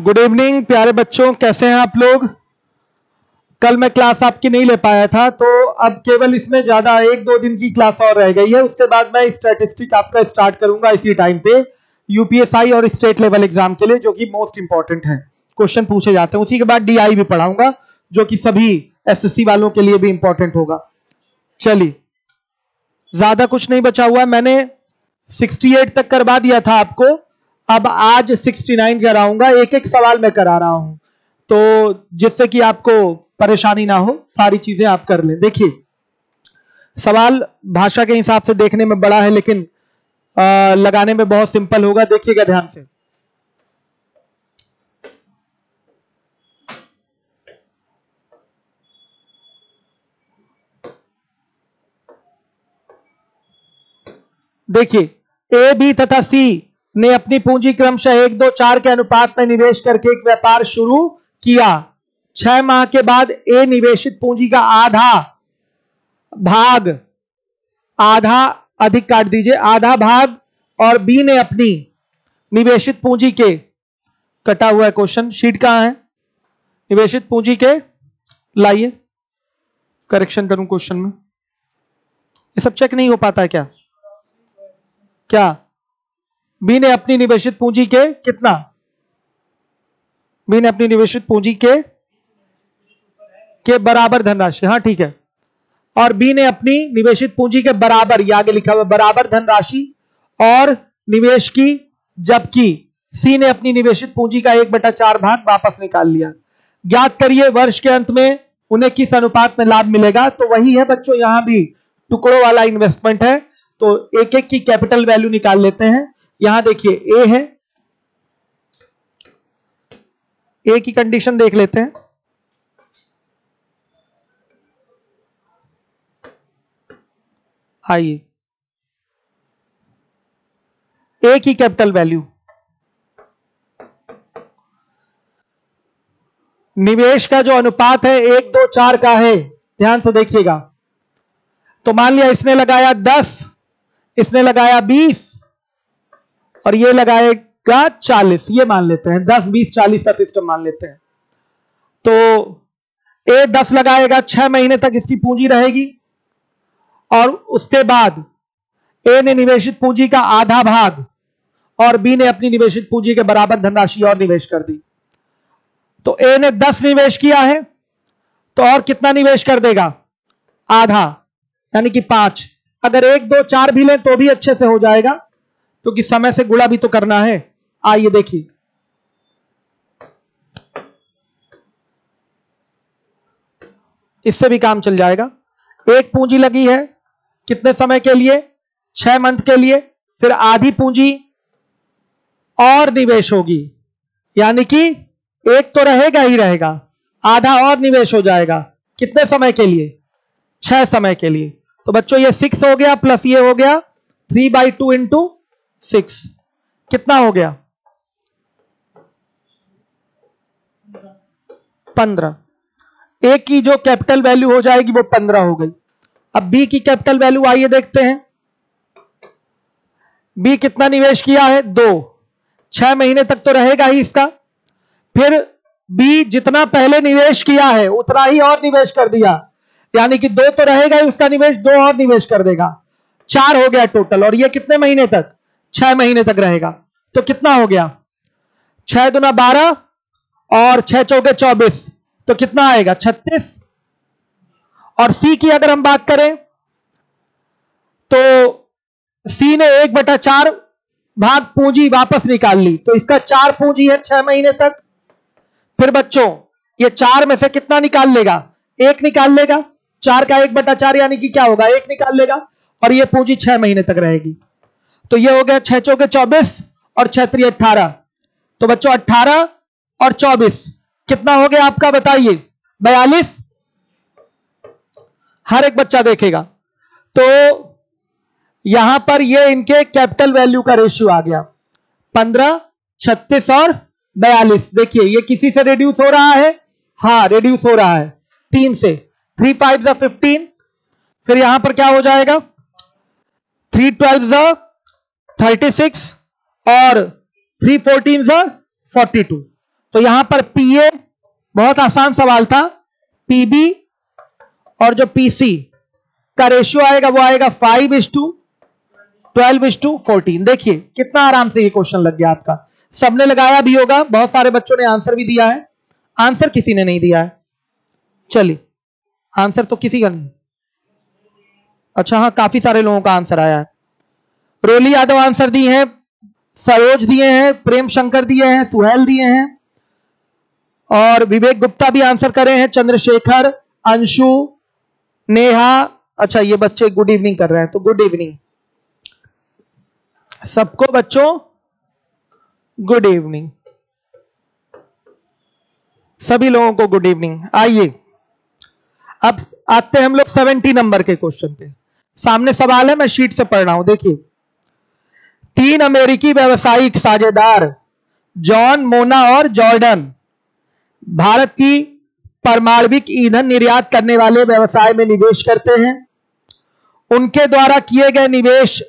Good evening प्यारे बच्चों, कैसे हैं आप लोग। कल मैं क्लास आपकी नहीं ले पाया था, तो अब केवल इसमें ज्यादा 1-2 दिन की क्लास और रह गई है। उसके बाद मैं स्टैटिस्टिक आपका स्टार्ट करूंगा इसी टाइम पे, यूपीएसआई और स्टेट लेवल एग्जाम के लिए, जो कि मोस्ट इंपॉर्टेंट है, क्वेश्चन पूछे जाते हैं। उसी के बाद डीआई भी पढ़ाऊंगा, जो कि सभी एसएससी वालों के लिए भी इंपॉर्टेंट होगा। चलिए, ज्यादा कुछ नहीं बचा हुआ। मैंने 68 तक करवा दिया था आपको, अब आज 69 कराऊंगा। एक एक सवाल मैं करा रहा हूं, तो जिससे कि आपको परेशानी ना हो, सारी चीजें आप कर लें। देखिए, सवाल भाषा के हिसाब से देखने में बड़ा है, लेकिन लगाने में बहुत सिंपल होगा। देखिएगा ध्यान से। देखिए, ए, बी तथा सी ने अपनी पूंजी क्रमशः 1, 2, 4 के अनुपात में निवेश करके एक व्यापार शुरू किया। 6 माह के बाद ए निवेशित पूंजी का आधा अधिक काट दीजिए, आधा भाग, और बी ने अपनी निवेशित पूंजी के, कटा हुआ है क्वेश्चन, शीट कहां है, निवेशित पूंजी के, लाइए करेक्शन करूं क्वेश्चन में। ये सब चेक नहीं हो पाता है क्या? बी ने अपनी निवेशित पूंजी के कितना, बी ने अपनी निवेशित पूंजी के बराबर धनराशि, हाँ ठीक है, और बी ने अपनी निवेशित पूंजी के बराबर, ये आगे लिखा हुआ बराबर धनराशि और निवेश की, जबकि सी ने अपनी निवेशित पूंजी का 1/4 भाग वापस निकाल लिया। ज्ञात करिए वर्ष के अंत में उन्हें किस अनुपात में लाभ मिलेगा। तो वही है बच्चों, यहां भी टुकड़ों वाला इन्वेस्टमेंट है, तो एक एक की कैपिटल वैल्यू निकाल लेते हैं। यहां देखिए, ए है, ए की कंडीशन देख लेते हैं। आइए, ए की कैपिटल वैल्यू, निवेश का जो अनुपात है 1, 2, 4 का है, ध्यान से देखिएगा। तो मान लिया इसने लगाया 10, इसने लगाया 20 और ये लगाएगा 40, ये मान लेते हैं 10, 20, 40 का सिस्टम मान लेते हैं। तो ए 10 लगाएगा, 6 महीने तक इसकी पूंजी रहेगी, और उसके बाद ए ने निवेशित पूंजी का आधा भाग और बी ने अपनी निवेशित पूंजी के बराबर धनराशि और निवेश कर दी। तो ए ने 10 निवेश किया है, तो और कितना निवेश कर देगा, आधा, यानी कि 5। अगर 1, 2, 4 भी लें तो भी अच्छे से हो जाएगा, क्योंकि समय से गुणा भी तो करना है। आइए देखिए, इससे भी काम चल जाएगा। एक पूंजी लगी है कितने समय के लिए, 6 मंथ के लिए, फिर आधी पूंजी और निवेश होगी, यानी कि एक तो रहेगा ही रहेगा, आधा और निवेश हो जाएगा। कितने समय के लिए, 6 समय के लिए। तो बच्चों ये 6 हो गया, प्लस ये हो गया 3/2 इंटू 6, कितना हो गया, 15। ए की जो कैपिटल वैल्यू हो जाएगी वो 15 हो गई। अब बी की कैपिटल वैल्यू आइए देखते हैं। बी कितना निवेश किया है, 2, 6 महीने तक तो रहेगा ही इसका। फिर बी जितना पहले निवेश किया है उतना ही और निवेश कर दिया, यानी कि 2 तो रहेगा ही उसका निवेश, 2 और निवेश कर देगा, 4 हो गया टोटल। और ये कितने महीने तक, 6 महीने तक रहेगा। तो कितना हो गया, 6 दूना 12 और 6 चौके 24, तो कितना आएगा, 36। और सी की अगर हम बात करें, तो सी ने 1/4 भाग पूंजी वापस निकाल ली, तो इसका 4 पूंजी है 6 महीने तक। फिर बच्चों ये 4 में से कितना निकाल लेगा, 1 निकाल लेगा, 4 का 1/4 यानी कि क्या होगा, 1 निकाल लेगा, और ये पूंजी 6 महीने तक रहेगी। तो ये हो गया 6 चौके 24 और 6 3 18। तो बच्चों 18 और 24 कितना हो गया आपका, बताइए, 42। हर एक बच्चा देखेगा। तो यहां पर ये इनके कैपिटल वैल्यू का रेशियो आ गया 15, 36 और 42। देखिए ये किसी से रिड्यूस हो रहा है, हाँ रिड्यूस हो रहा है, 3 से। 3 5 15, फिर यहां पर क्या हो जाएगा, 3 12 36 और 3 14 42। तो यहां पर पीए बहुत आसान सवाल था, पीबी और जो पीसी का रेशियो आएगा वो आएगा 5:12:14। देखिए कितना आराम से ये क्वेश्चन लग गया आपका। सबने लगाया भी होगा, बहुत सारे बच्चों ने आंसर भी दिया है, आंसर किसी ने नहीं दिया है। चलिए आंसर तो किसी का नहीं, अच्छा हाँ काफी सारे लोगों का आंसर आया है। रोली यादव आंसर दिए हैं, सरोज दिए हैं, प्रेम शंकर दिए हैं, सुहेल दिए हैं और विवेक गुप्ता भी आंसर करे हैं, चंद्रशेखर, अंशु, नेहा। अच्छा ये बच्चे गुड इवनिंग कर रहे हैं, तो गुड इवनिंग सबको बच्चों, गुड इवनिंग सभी लोगों को, गुड इवनिंग। आइए अब आते हैं हम लोग 70 नंबर के क्वेश्चन पे। सामने सवाल है, मैं शीट से पढ़ रहा हूं। देखिए 3 अमेरिकी व्यवसायिक साझेदार जॉन, मोना और जॉर्डन भारत की परमाणविक ईंधन निर्यात करने वाले व्यवसाय में निवेश करते हैं। उनके द्वारा किए गए निवेश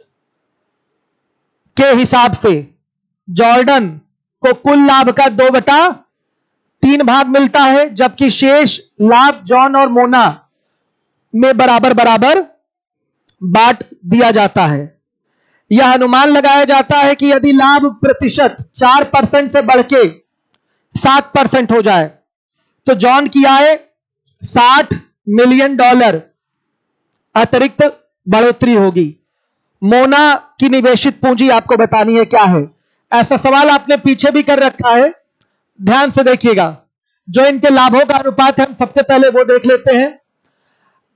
के हिसाब से जॉर्डन को कुल लाभ का 2/3 भाग मिलता है, जबकि शेष लाभ जॉन और मोना में बराबर बराबर बांट दिया जाता है। यह अनुमान लगाया जाता है कि यदि लाभ प्रतिशत 4% से बढ़ के 7% हो जाए तो जॉन की आय $60 मिलियन अतिरिक्त बढ़ोतरी होगी। मोना की निवेशित पूंजी आपको बतानी है क्या है। ऐसा सवाल आपने पीछे भी कर रखा है, ध्यान से देखिएगा। जो इनके लाभों का अनुपात है हम सबसे पहले वो देख लेते हैं।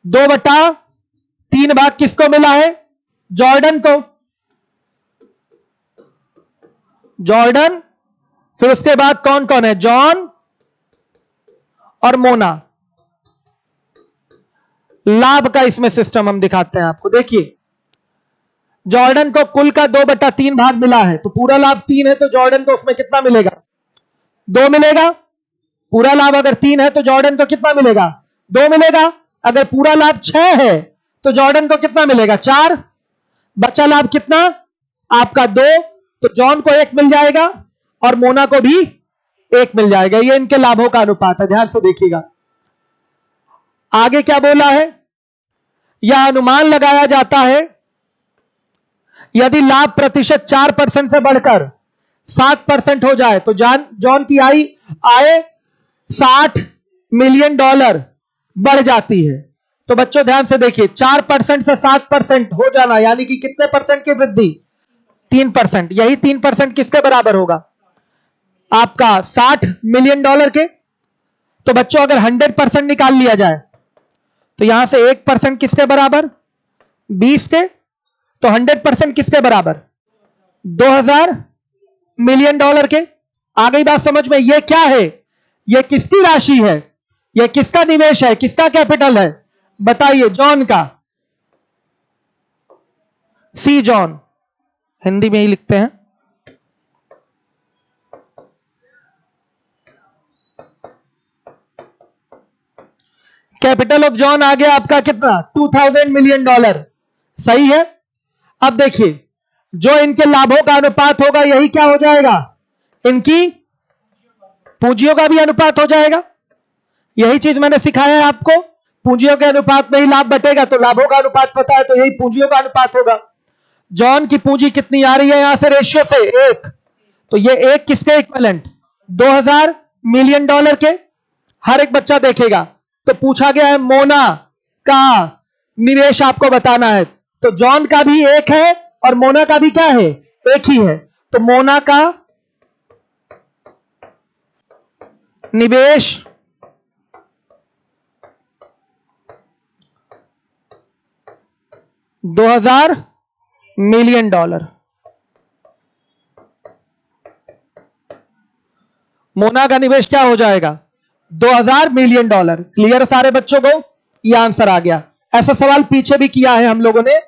2/3 भाग किसको मिला है? जॉर्डन को। जॉर्डन, फिर उसके बाद कौन कौन है? जॉन और मोना। लाभ का इसमें सिस्टम हम दिखाते हैं आपको। देखिए जॉर्डन को कुल का 2/3 भाग मिला है, तो पूरा लाभ 3 है तो जॉर्डन को उसमें कितना मिलेगा? 2 मिलेगा। पूरा लाभ अगर 3 है तो जॉर्डन को कितना मिलेगा? 2 मिलेगा। अगर पूरा लाभ 6 है तो जॉर्डन को कितना मिलेगा? 4। बचा लाभ कितना आपका? 2। तो जॉन को 1 मिल जाएगा और मोना को भी 1 मिल जाएगा। ये इनके लाभों का अनुपात है, ध्यान से देखिएगा। आगे क्या बोला है? यह अनुमान लगाया जाता है यदि लाभ प्रतिशत 4% से बढ़कर 7% हो जाए तो जॉन की आय $60 मिलियन बढ़ जाती है। तो बच्चों ध्यान से देखिए, 4% से 7% हो जाना यानी कि कितने परसेंट की वृद्धि? 3%। यही 3% किसके बराबर होगा? आपका $60 मिलियन के। तो बच्चों अगर 100% निकाल लिया जाए तो यहां से 1% किसके बराबर? 20 के। तो 100% किसके बराबर? 2000 मिलियन के। आ गई बात समझ में? यह क्या है? यह किसकी राशि है? यह किसका निवेश है? किसका कैपिटल है? बताइए। जॉन का। सी जॉन, हिंदी में ही लिखते हैं। कैपिटल ऑफ जॉन आ गया आपका कितना? $2000 मिलियन। सही है। अब देखिए जो इनके लाभों का अनुपात होगा यही क्या हो जाएगा? इनकी पूंजियों का भी अनुपात हो जाएगा। यही चीज मैंने सिखाया है आपको। पूंजियों के अनुपात में ही लाभ बटेगा, तो लाभों का अनुपात पता है तो यही पूंजियों का अनुपात होगा। जॉन की पूंजी कितनी आ रही है यहां से रेशियो से? 1। तो ये 1 किसके इक्विवेलेंट? 2000 मिलियन के। हर एक बच्चा देखेगा। तो पूछा गया है मोना का निवेश आपको बताना है, तो जॉन का भी 1 है और मोना का भी क्या है? 1 ही है। तो मोना का निवेश $2000 मिलियन। मोना का निवेश क्या हो जाएगा? $2000 मिलियन। क्लियर सारे बच्चों को? यह आंसर आ गया। ऐसा सवाल पीछे भी किया है हम लोगों ने,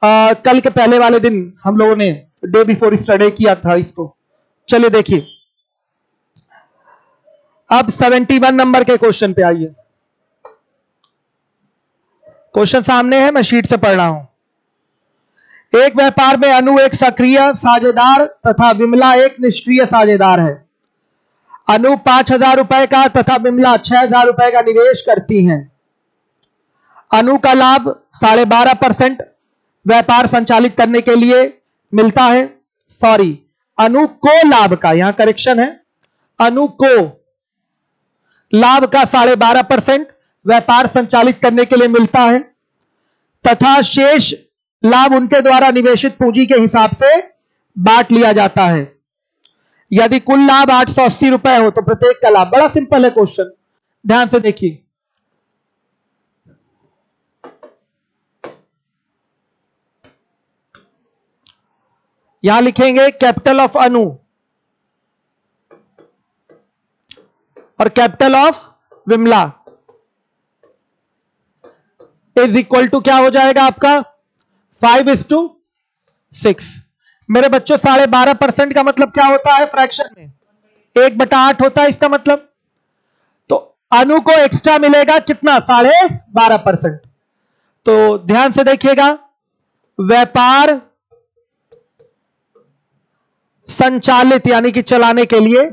कल के पहले वाले दिन हम लोगों ने डे बिफोर स्टडी किया था इसको। चलिए देखिए अब 71 नंबर के क्वेश्चन पे आइए। क्वेश्चन सामने है, मैं शीट से पढ़ रहा हूं। एक व्यापार में अनु एक सक्रिय साझेदार तथा विमला एक निष्क्रिय साझेदार है। अनु 5,000 रुपए का तथा विमला 6,000 रुपए का निवेश करती हैं। अनु का लाभ 12.5% व्यापार संचालित करने के लिए मिलता है। सॉरी, अनु को लाभ का, यहां करेक्शन है, अनु को लाभ का 12.5% व्यापार संचालित करने के लिए मिलता है तथा शेष लाभ उनके द्वारा निवेशित पूंजी के हिसाब से बांट लिया जाता है। यदि कुल लाभ 880 रुपए हो तो प्रत्येक का लाभ, बड़ा सिंपल है क्वेश्चन, ध्यान से देखिए। यहां लिखेंगे कैपिटल ऑफ अनु और capital of Vimla is equal to क्या हो जाएगा आपका 5:6। मेरे बच्चों 12.5% का मतलब क्या होता है फ्रैक्शन में 1/8 होता है। इसका मतलब तो अनु को एक्स्ट्रा मिलेगा कितना 12.5%। तो ध्यान से देखिएगा, व्यापार संचालित यानी कि चलाने के लिए,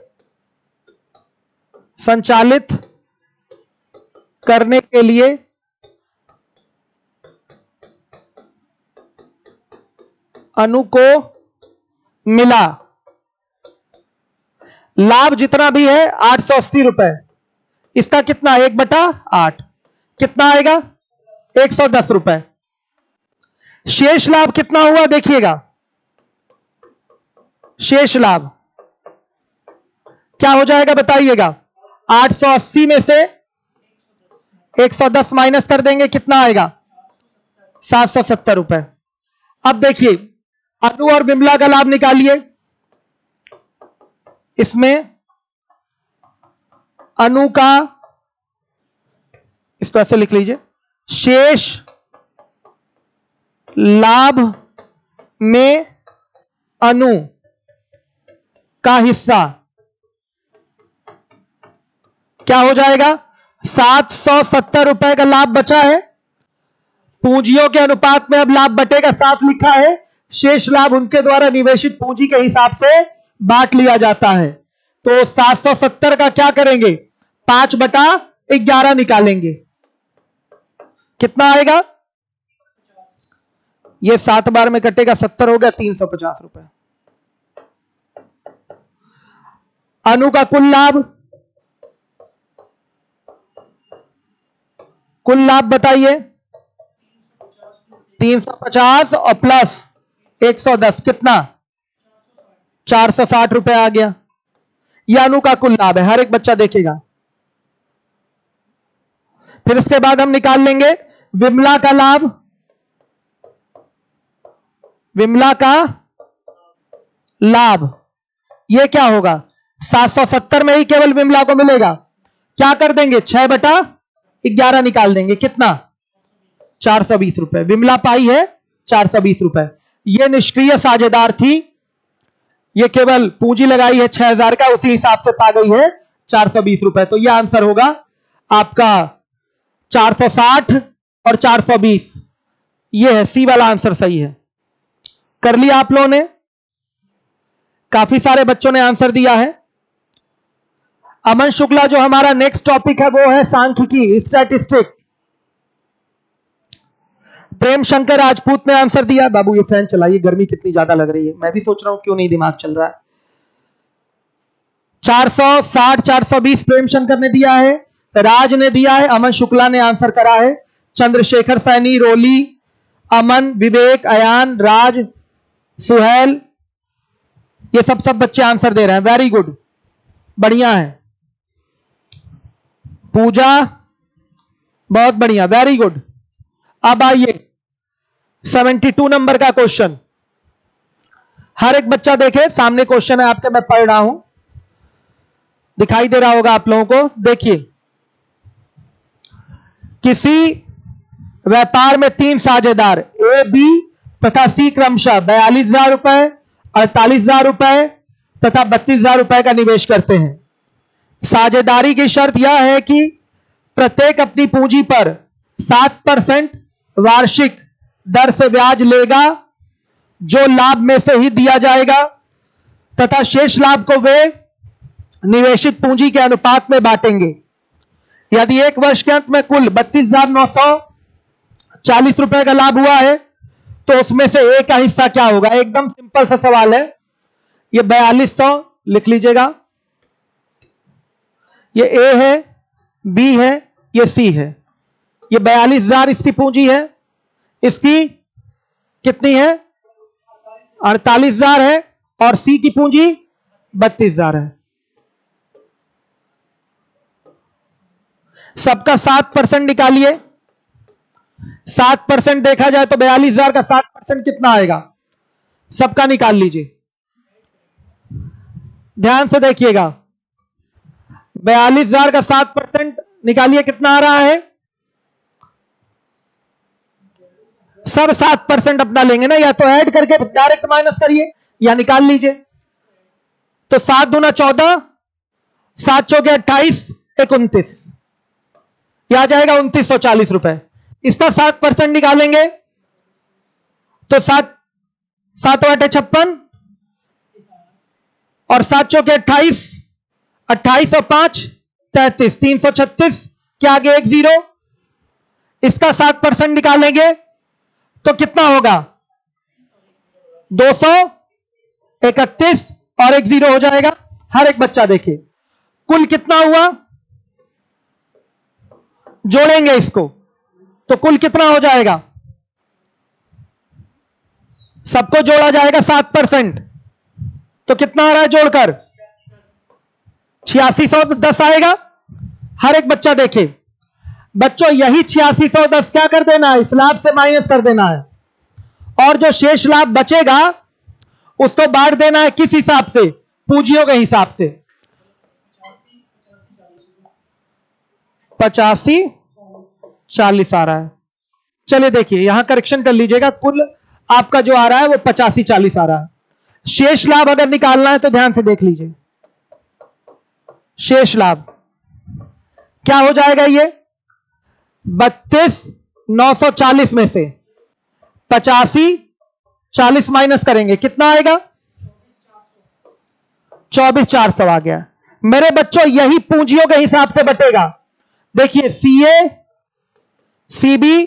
संचालित करने के लिए अनु को मिला लाभ जितना भी है 880 रुपए, इसका कितना 1/8 कितना आएगा 110 रुपए। शेष लाभ कितना हुआ देखिएगा, शेष लाभ क्या हो जाएगा बताइएगा। 880 में से 110 माइनस कर देंगे, कितना आएगा 770 रुपए। अब देखिए अनु और विमला का लाभ निकालिए। इसमें अनु का, इसको ऐसे लिख लीजिए, शेष लाभ में अनु का हिस्सा क्या हो जाएगा 770 रुपए का लाभ बचा है। पूंजियों के अनुपात में अब लाभ बटेगा 7 लिखा है। शेष लाभ उनके द्वारा निवेशित पूंजी के हिसाब से बांट लिया जाता है। तो 770 का क्या करेंगे 5/11 निकालेंगे, कितना आएगा, ये 7 बार में कटेगा 70 हो गया 350 रुपए। अनु का कुल लाभ बताइए 350 और प्लस 110 कितना 460 रुपए आ गया। यह अनु का कुल लाभ है, हर एक बच्चा देखेगा। फिर इसके बाद हम निकाल लेंगे विमला का लाभ। विमला का लाभ यह क्या होगा 770 में ही केवल विमला को मिलेगा, क्या कर देंगे 6/11 निकाल देंगे, कितना 420 रुपए। विमला पाई है 420 रुपए। यह निष्क्रिय साझेदार थी, यह केवल पूंजी लगाई है 6000 का, उसी हिसाब से पा गई है 420 रुपए। तो यह आंसर होगा आपका 460 और 420, यह है सी वाला आंसर सही है। कर लिया आप लोगों ने, काफी सारे बच्चों ने आंसर दिया है। अमन शुक्ला जो हमारा नेक्स्ट टॉपिक है वो है सांख्यिकी, स्टैटिस्टिक। प्रेम शंकर राजपूत ने आंसर दिया। बाबू ये फैन चलाइए, गर्मी कितनी ज्यादा लग रही है, मैं भी सोच रहा हूं क्यों नहीं दिमाग चल रहा है। 460 420 प्रेम शंकर ने दिया है, राज ने दिया है, अमन शुक्ला ने आंसर करा है, चंद्रशेखर सैनी, रोली, अमन, विवेक, अयान, राज, सुहेल, ये सब बच्चे आंसर दे रहे हैं। वेरी गुड, बढ़िया है। पूजा बहुत बढ़िया, वेरी गुड। अब आइए 72 नंबर का क्वेश्चन, हर एक बच्चा देखे, सामने क्वेश्चन है आपके, मैं पढ़ रहा हूं, दिखाई दे रहा होगा आप लोगों को। देखिए, किसी व्यापार में 3 साझेदार ए, बी तथा सी क्रमशः 42,000 रुपए, 48,000 रुपए तथा 32,000 रुपए का निवेश करते हैं। साझेदारी की शर्त यह है कि प्रत्येक अपनी पूंजी पर 7% वार्षिक दर से ब्याज लेगा, जो लाभ में से ही दिया जाएगा, तथा शेष लाभ को वे निवेशित पूंजी के अनुपात में बांटेंगे। यदि एक वर्ष के अंत में कुल 32,940 रुपए का लाभ हुआ है तो उसमें से ए का हिस्सा क्या होगा? एकदम सिंपल सा सवाल है। ये 4200 लिख लीजिएगा। ये ए है, बी है, ये सी है। ये 42,000 इसकी पूंजी है, इसकी कितनी है? 48,000 है, और सी की पूंजी 32,000 है। सबका 7% निकालिए। 7% देखा जाए तो 42,000 का 7% कितना आएगा? सबका निकाल लीजिए, ध्यान से देखिएगा। 42,000 का 7% निकालिए, कितना आ रहा है? सब 7% अपना लेंगे ना, या तो ऐड करके डायरेक्ट माइनस करिए या निकाल लीजिए। तो 7 दूना 14, 7 चौके 28, 29, यह आ जाएगा 2940 रुपए। इसका 7% निकालेंगे तो 7 8 56 और 7 चौके 28, 28 और 5 33, 336 के आगे 1 0। इसका 7% निकालेंगे तो कितना होगा? 231 और 1 0 हो जाएगा। हर एक बच्चा देखिए कुल कितना हुआ, जोड़ेंगे इसको तो कुल कितना हो जाएगा? सबको जोड़ा जाएगा 7%, तो कितना आ रहा है जोड़कर? 8610 आएगा। हर एक बच्चा देखे बच्चों, यही 8610 क्या कर देना है? इस लाभ से माइनस कर देना है, और जो शेष लाभ बचेगा उसको बांट देना है। किस हिसाब से? पूंजियों के हिसाब से। 85-40 आ रहा है। चलिए देखिए यहां करेक्शन कर लीजिएगा। कुल आपका जो आ रहा है वो 85-40 आ रहा है। शेष लाभ अगर निकालना है तो ध्यान से देख लीजिए। शेष लाभ क्या हो जाएगा? ये 32,940 में से 85-40 माइनस करेंगे, कितना आएगा? 24,400 आ गया। मेरे बच्चों यही पूंजियों के हिसाब से बटेगा। देखिए सीए, सीबी,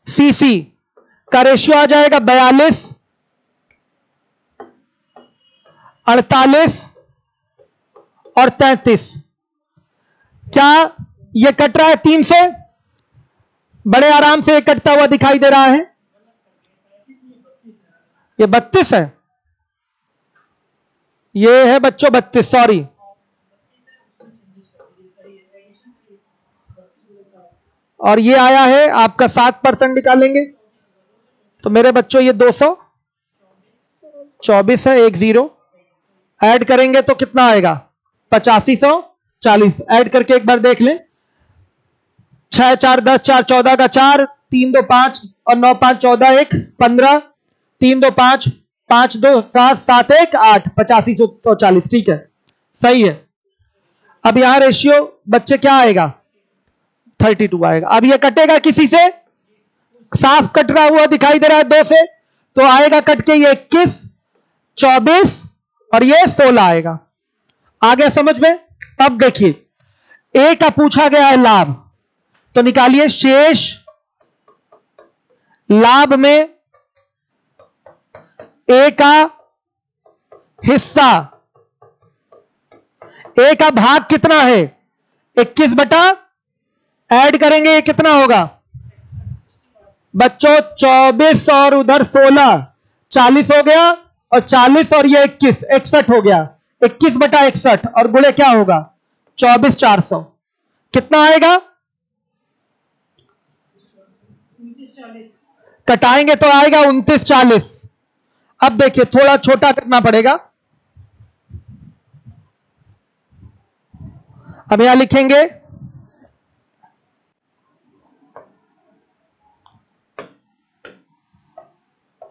सीसी का रेशियो आ जाएगा 42, 48 और 33। क्या ये कट रहा है 3 से? बड़े आराम से ये कटता हुआ दिखाई दे रहा है। ये 32 है, ये है बच्चों 32, सॉरी। और ये आया है आपका 7% निकालेंगे तो मेरे बच्चों ये 224 है, 1 0 ऐड करेंगे तो कितना आएगा? 8540। ऐड करके एक बार देख लें। 6 4 10 4 14 का 4, 3 2 5 और 9 5 14 1 15, 3 2 5 5 2 7 7 1 8, 8540। ठीक है, सही है। अब यहां रेशियो बच्चे क्या आएगा? 32 आएगा। अब ये कटेगा किसी से? साफ कट रहा हुआ दिखाई दे रहा है 2 से, तो आएगा कट के ये 21, 24 और ये 16 आएगा। आ गया समझ में? अब देखिए ए का पूछा गया है लाभ, तो निकालिए शेष लाभ में ए का हिस्सा। ए का भाग कितना है? 21 बटा, ऐड करेंगे ये कितना होगा बच्चों? 24 और उधर 16, 40 हो गया, और 40 और ये 21, 61 हो गया। 21 बटा 61 और गुणे क्या होगा? 24,400। कितना आएगा? कटाएंगे तो आएगा 29,40। अब देखिए थोड़ा छोटा करना पड़ेगा। अब यहां लिखेंगे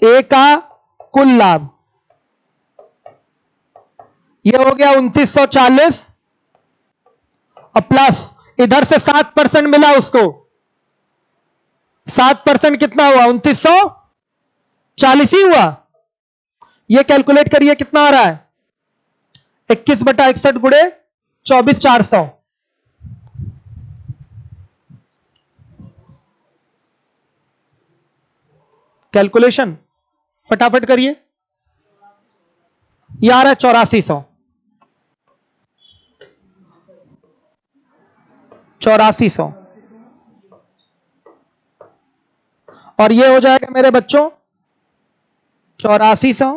ए का कुल लाभ, ये हो गया 2940, और प्लस इधर से 7% मिला उसको। 7% कितना हुआ? 2940 ही हुआ। ये कैलकुलेट करिए कितना आ रहा है? 21/61 गुणे 24,400। कैलकुलेशन फटाफट करिए। यार है 8400। 8400 और ये हो जाएगा मेरे बच्चों 8400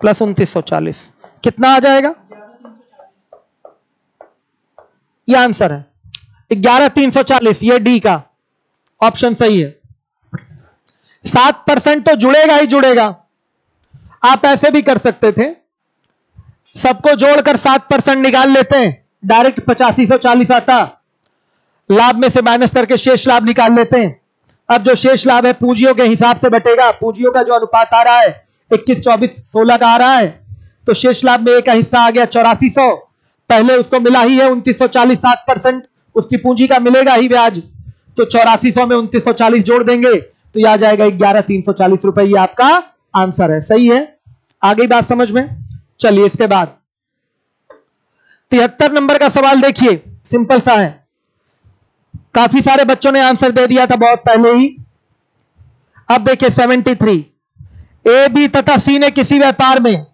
प्लस 2940 कितना आ जाएगा? ये आंसर है 11,340। ये डी का ऑप्शन सही है। 7% तो जुड़ेगा ही जुड़ेगा। आप ऐसे भी कर सकते थे, सबको जोड़कर 7% निकाल लेते हैं, डायरेक्ट 8540 आता, लाभ में से माइनस करके शेष लाभ निकाल लेते हैं। अब जो शेष लाभ है पूंजियों के हिसाब से बटेगा। पूंजियों का जो अनुपात आ रहा है 21, 24, 16 का आ रहा है, तो शेष लाभ में एक का हिस्सा आ गया 8400। पहले उसको मिला ही है 2940, 7% उसकी पूंजी का मिलेगा ही ब्याज, तो 8400 में 2940 जोड़ देंगे तो यह आ जाएगा 11,340 रुपए। ये आपका आंसर है। सही है, आगे बात समझ में। चलिए इसके बाद 73 नंबर का सवाल देखिए, सिंपल सा है। काफी सारे बच्चों ने आंसर दे दिया था बहुत पहले ही। अब देखिए 73, ए, बी तथा सी ने किसी व्यापार में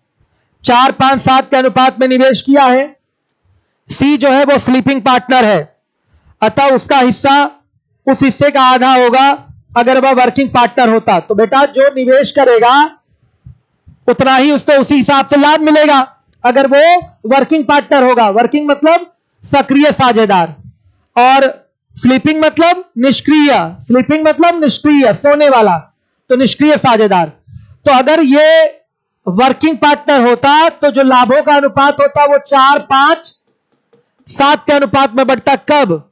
4, 5, 7 के अनुपात में निवेश किया है। सी जो है वो स्लीपिंग पार्टनर है, अतः उसका हिस्सा उस हिस्से का आधा होगा अगर वह वर्किंग पार्टनर होता। तो बेटा जो निवेश करेगा उतना ही उसको उसी हिसाब से लाभ मिलेगा अगर वो वर्किंग पार्टनर होगा। वर्किंग मतलब सक्रिय साझेदार, और स्लीपिंग मतलब निष्क्रिय। स्लीपिंग मतलब निष्क्रिय, सोने वाला, तो निष्क्रिय साझेदार। तो अगर ये वर्किंग पार्टनर होता तो जो लाभों का अनुपात होता वो 4, 5, 7 के अनुपात में बढ़ता। कब?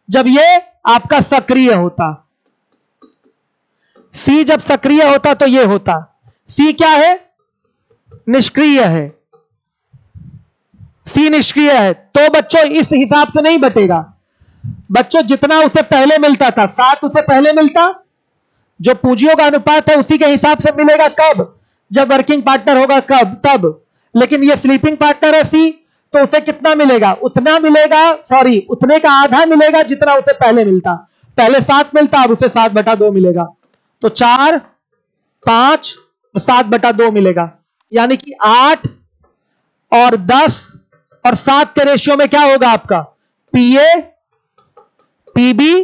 जब ये आपका सक्रिय होता। सी जब सक्रिय होता तो ये होता। सी क्या है? निष्क्रिय है। सी निष्क्रिय है, तो बच्चों इस हिसाब से नहीं बटेगा। बच्चों जितना उसे पहले मिलता था, 7 उसे पहले मिलता, जो पूंजियों का अनुपात है उसी के हिसाब से मिलेगा। कब? जब वर्किंग पार्टनर होगा। कब? तब। लेकिन ये स्लीपिंग पार्टनर है सी, तो उसे कितना मिलेगा? उतना मिलेगा, सॉरी, उतने का आधा मिलेगा जितना उसे पहले मिलता। पहले 7 मिलता, अब उसे 7/2 मिलेगा। तो 4, 5 और 7/2 मिलेगा, यानी कि 8 और 10 और 7 के रेशियो में क्या होगा आपका? पीए, पीबी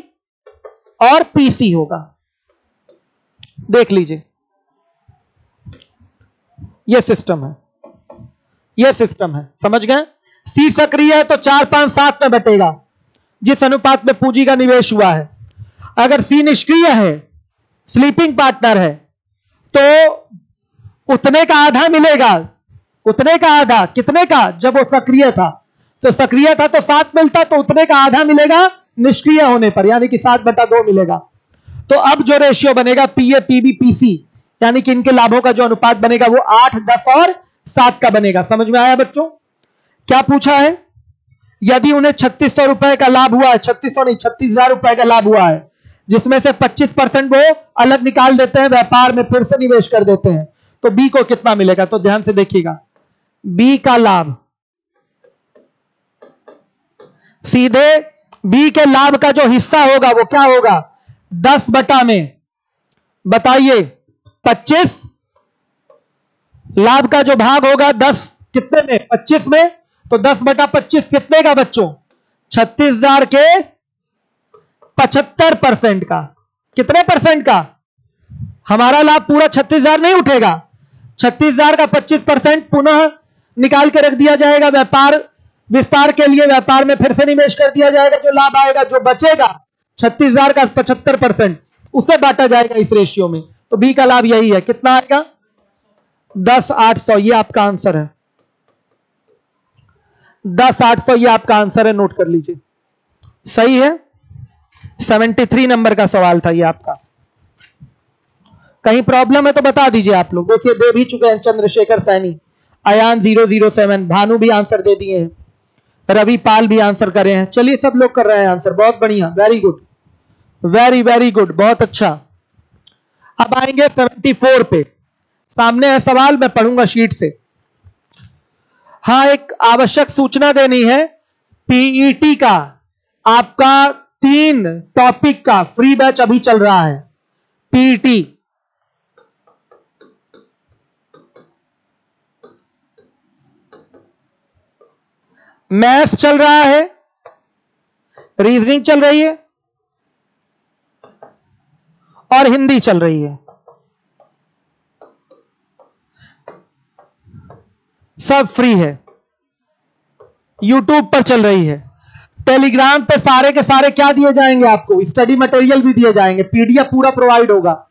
और पीसी होगा। देख लीजिए, यह सिस्टम है, यह सिस्टम है, समझ गए? सी सक्रिय है तो 4, 5, 7 में बटेगा जिस अनुपात में पूंजी का निवेश हुआ है। अगर सी निष्क्रिय है, स्लीपिंग पार्टनर है, तो उतने का आधा मिलेगा। उतने का आधा कितने का? जब वो सक्रिय था। तो सक्रिय था तो 7 मिलता, तो उतने का आधा मिलेगा निष्क्रिय होने पर, यानी कि 7/2 मिलेगा। तो अब जो रेशियो बनेगा पीए, पीबी, पीसी, यानी कि इनके लाभों का जो अनुपात बनेगा वो 8, 10 और 7 का बनेगा। समझ में आया बच्चों? क्या पूछा है? यदि उन्हें 3600 रुपए का लाभ हुआ है, 3600 नहीं, 36,000 रुपए का लाभ हुआ है, जिसमें से 25% वो अलग निकाल देते हैं, व्यापार में फिर से निवेश कर देते हैं, तो बी को कितना मिलेगा? तो ध्यान से देखिएगा, बी का लाभ सीधे बी के लाभ का जो हिस्सा होगा वो क्या होगा? 10 में बताइए 25, लाभ का जो भाग होगा 10 कितने में? 25 में, तो 10/25 कितने का बच्चों? 36,000 के 75% का। कितने परसेंट का? हमारा लाभ पूरा 36,000 नहीं उठेगा, 36,000 का 25% पुनः निकाल के रख दिया जाएगा व्यापार विस्तार के लिए, व्यापार में फिर से निवेश कर दिया जाएगा। जो लाभ आएगा, जो बचेगा 36,000 का 75%, उसे बांटा जाएगा इस रेशियो में। तो बी का लाभ यही है। कितना आएगा? 10,800। ये आपका आंसर है, 10,800 ये आपका आंसर है, नोट कर लीजिए। सही है। 73 नंबर का सवाल था ये आपका। कहीं प्रॉब्लम है तो बता दीजिए आप लोग। देखिए दे भी चुके हैं चंद्रशेखर सैनी, अयान 007, भानु भी आंसर दे दिए हैं, रवि पाल भी आंसर करे हैं। चलिए सब लोग कर रहे हैं आंसर, बहुत बढ़िया, very good, very very good, बहुत अच्छा। अब आएंगे 74 पे। सामने है सवाल, मैं पढ़ूंगा शीट से। हाँ, एक आवश्यक सूचना देनी है। पीईटी का आपका 3 टॉपिक का फ्री बैच अभी चल रहा है। पीईटी मैथ्स चल रहा है, रीजनिंग चल रही है और हिंदी चल रही है। सब फ्री है, यूट्यूब पर चल रही है। टेलीग्राम पे सारे के सारे क्या दिए जाएंगे आपको? स्टडी मटेरियल भी दिए जाएंगे, पीडीएफ पूरा प्रोवाइड होगा,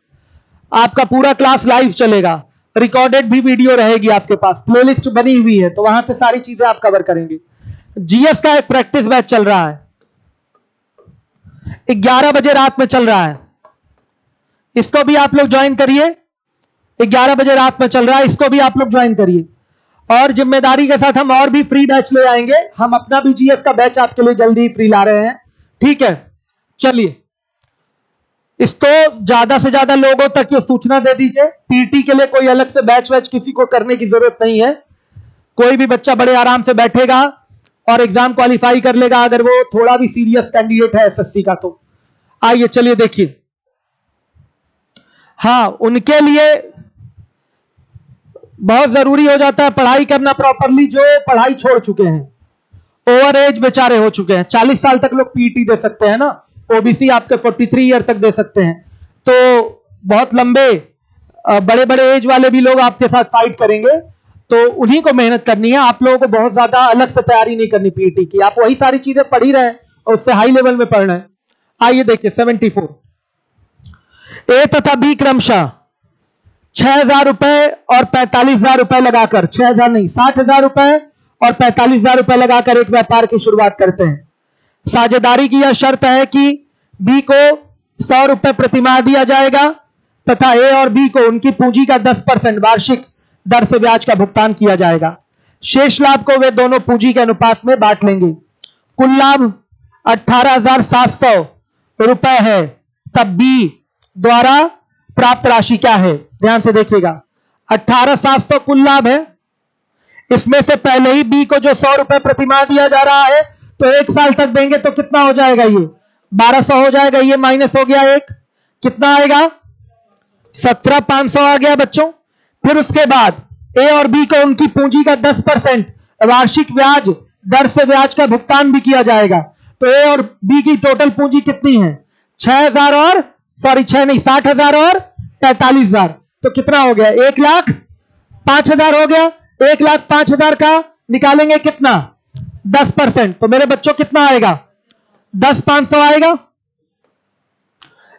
आपका पूरा क्लास लाइव चलेगा, रिकॉर्डेड भी वीडियो रहेगी आपके पास, प्लेलिस्ट बनी हुई है, तो वहां से सारी चीजें आप कवर करेंगे। जीएस का एक प्रैक्टिस बैच चल रहा है, 11 बजे रात में चल रहा है, इसको भी आप लोग ज्वाइन करिए। 11 बजे रात में चल रहा है, इसको भी आप लोग ज्वाइन करिए। और जिम्मेदारी के साथ हम और भी फ्री बैच ले आएंगे। हम अपना भी जीएस का बैच आपके लिए जल्दी ही फ्री ला रहे हैं, ठीक है। चलिए, इसको ज्यादा से ज्यादा लोगों तक ये सूचना दे दीजिए। पीटी के लिए कोई अलग से बैच वैच किसी को करने की जरूरत नहीं है। कोई भी बच्चा बड़े आराम से बैठेगा और एग्जाम क्वालिफाई कर लेगा, अगर वो थोड़ा भी सीरियस कैंडिडेट है एसएससी का। तो आइए चलिए देखिए। हाँ, उनके लिए बहुत जरूरी हो जाता है पढ़ाई करना प्रॉपरली, जो पढ़ाई छोड़ चुके हैं, ओवर एज बेचारे हो चुके हैं। 40 साल तक लोग पीटी दे सकते हैं ना, ओबीसी आपके 43 ईयर तक दे सकते हैं। तो बहुत लंबे बड़े बड़े एज वाले भी लोग आपके साथ फाइट करेंगे, तो उन्हीं को मेहनत करनी है। आप लोगों को बहुत ज्यादा अलग से तैयारी नहीं करनी पीटी की, आप वही सारी चीजें पढ़ ही रहे हैं और उससे हाई लेवल में पढ़ना है। आइए देखिए 74 ए तथा बी क्रमशः 6,000 रुपए और 45,000 रुपए लगाकर, 6,000 नहीं 60,000 रुपए और 45,000 रुपए लगाकर एक व्यापार की शुरुआत करते हैं। साझेदारी की यह शर्त है कि बी को 100 रुपए प्रतिमाह दिया जाएगा तथा ए और बी को उनकी पूंजी का 10% वार्षिक दर से ब्याज का भुगतान किया जाएगा। शेष लाभ को वे दोनों पूंजी के अनुपात में बांट लेंगे। कुल लाभ 18,700 रुपए है, तब बी द्वारा प्राप्त राशि क्या है? ध्यान से देखिएगा, 18,700 कुल लाभ है। इसमें से पहले ही बी को जो 100 रुपए प्रतिमाह दिया जा रहा है, तो 1 साल तक देंगे तो कितना हो जाएगा? ये 1200 हो जाएगा। ये माइनस हो गया एक, कितना आएगा? 17,500 आ गया बच्चों। फिर उसके बाद ए और बी को उनकी पूंजी का 10% वार्षिक ब्याज दर से ब्याज का भुगतान भी किया जाएगा। तो ए और बी की टोटल पूंजी कितनी है? 6,000 और 60,000 और 45,000, तो कितना हो गया? 1,05,000 हो गया। 1,05,000 का निकालेंगे कितना? 10%, तो मेरे बच्चों कितना आएगा? 10,500 आएगा।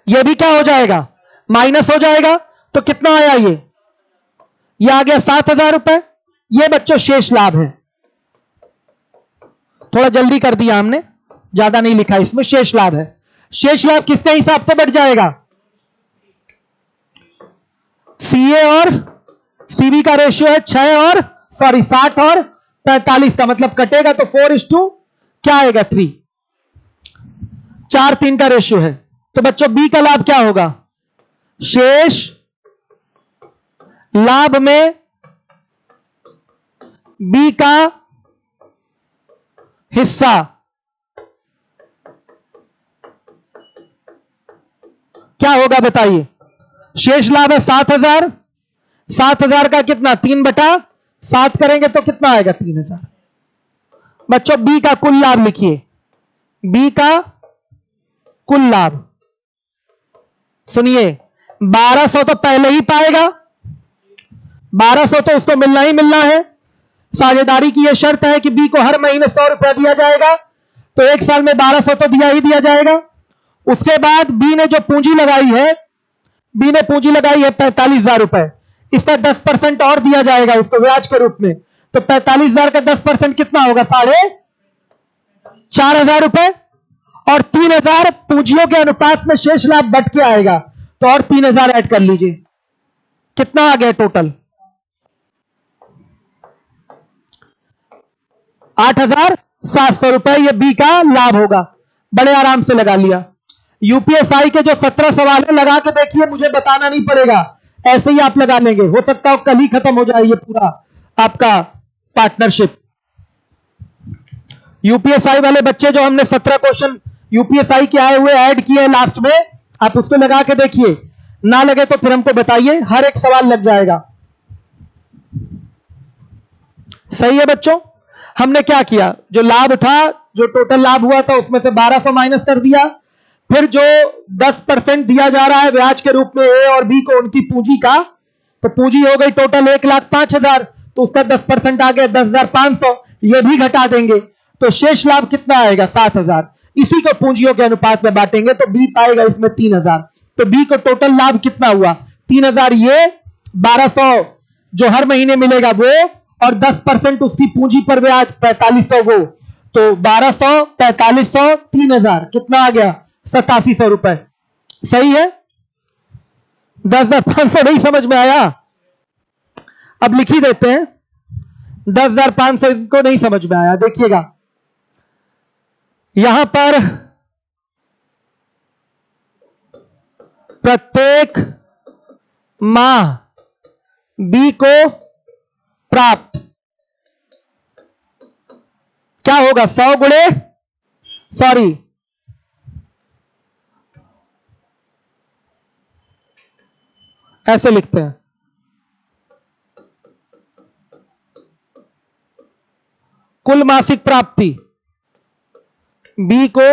यह भी क्या हो जाएगा? माइनस हो जाएगा। तो कितना आया? ये आ गया 7,000 रुपए। ये बच्चों शेष लाभ है। थोड़ा जल्दी कर दिया हमने, ज्यादा नहीं लिखा इसमें, शेष लाभ है। शेष लाभ किसके हिसाब से बढ़ जाएगा? सीए और सीबी का रेशियो है 60 और 45 का, मतलब कटेगा तो 4:, क्या आएगा? 3, 4:3 का रेशियो है। तो बच्चों बी का लाभ क्या होगा? शेष लाभ में बी का हिस्सा क्या होगा बताइए? शेष लाभ है 7,000, 7,000 का कितना? 3/7 करेंगे तो कितना आएगा? 3,000। बच्चों बी का कुल लाभ लिखिए, बी का कुल लाभ। सुनिए, 1200 तो पहले ही पाएगा, 1200 तो उसको मिलना ही मिलना है। साझेदारी की यह शर्त है कि बी को हर महीने 100 रुपया दिया जाएगा, तो 1 साल में 1200 तो दिया ही दिया जाएगा। उसके बाद बी ने जो पूंजी लगाई है, बी ने पूंजी लगाई है 45,000 रुपए, इसका 10% और दिया जाएगा उसको ब्याज के रूप में। तो 45,000 का 10% कितना होगा? 4,500 रुपए। और 3,000 पूंजियों के अनुपात में शेष लाभ बढ़ के आएगा, तो और 3,000 ऐड कर लीजिए। कितना आ गया टोटल? 8,700 रुपए ये बी का लाभ होगा। बड़े आराम से लगा लिया। यूपीएसआई के जो 17 सवाल है, लगा के देखिए, मुझे बताना नहीं पड़ेगा। ऐसे ही आप लगा लेंगे, हो सकता हो कल ही खत्म हो जाए ये पूरा आपका पार्टनरशिप। यूपीएसआई वाले बच्चे जो हमने 17 क्वेश्चन यूपीएसआई के आए हुए ऐड किए लास्ट में, आप उसको लगा के देखिए, ना लगे तो फिर हमको बताइए, हर एक सवाल लग जाएगा। सही है बच्चों। हमने क्या किया, जो लाभ था, जो टोटल लाभ हुआ था उसमें से 1200 माइनस कर दिया, फिर जो 10% दिया जा रहा है ब्याज के रूप में ए और बी को उनकी पूंजी का, तो पूंजी हो गई टोटल 1,05,000, तो उसका 10% आ गया 10,500, ये भी घटा देंगे तो शेष लाभ कितना आएगा 7,000। इसी को पूंजियों के अनुपात में बांटेंगे तो बी पाएगा इसमें 3,000, तो बी को टोटल लाभ कितना हुआ 3,000, ये 1200 जो हर महीने मिलेगा वो, और 10% उसकी पूंजी पर ब्याज 4500 वो, तो 1200 4500 3,000 कितना आ गया 8700 रुपए। सही है। 10,500 नहीं समझ में आया, अब लिख ही देते हैं। 10,500 को नहीं समझ में आया, देखिएगा यहां पर प्रत्येक माह बी को प्राप्त क्या होगा 100 गुणे, सॉरी ऐसे लिखते हैं, कुल मासिक प्राप्ति बी को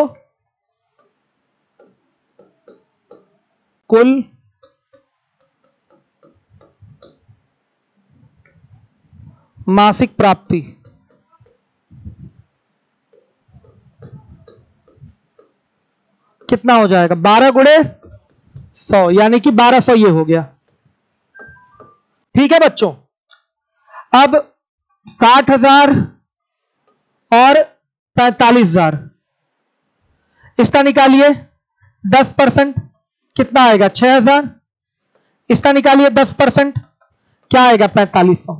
कुल मासिक प्राप्ति कितना हो जाएगा 12 गुणे 100, यानी कि 1200 ये हो गया। ठीक है बच्चों। अब 60,000 और 45,000 इसका निकालिए, 10% कितना आएगा 6,000, इसका निकालिए 10% क्या आएगा 4500,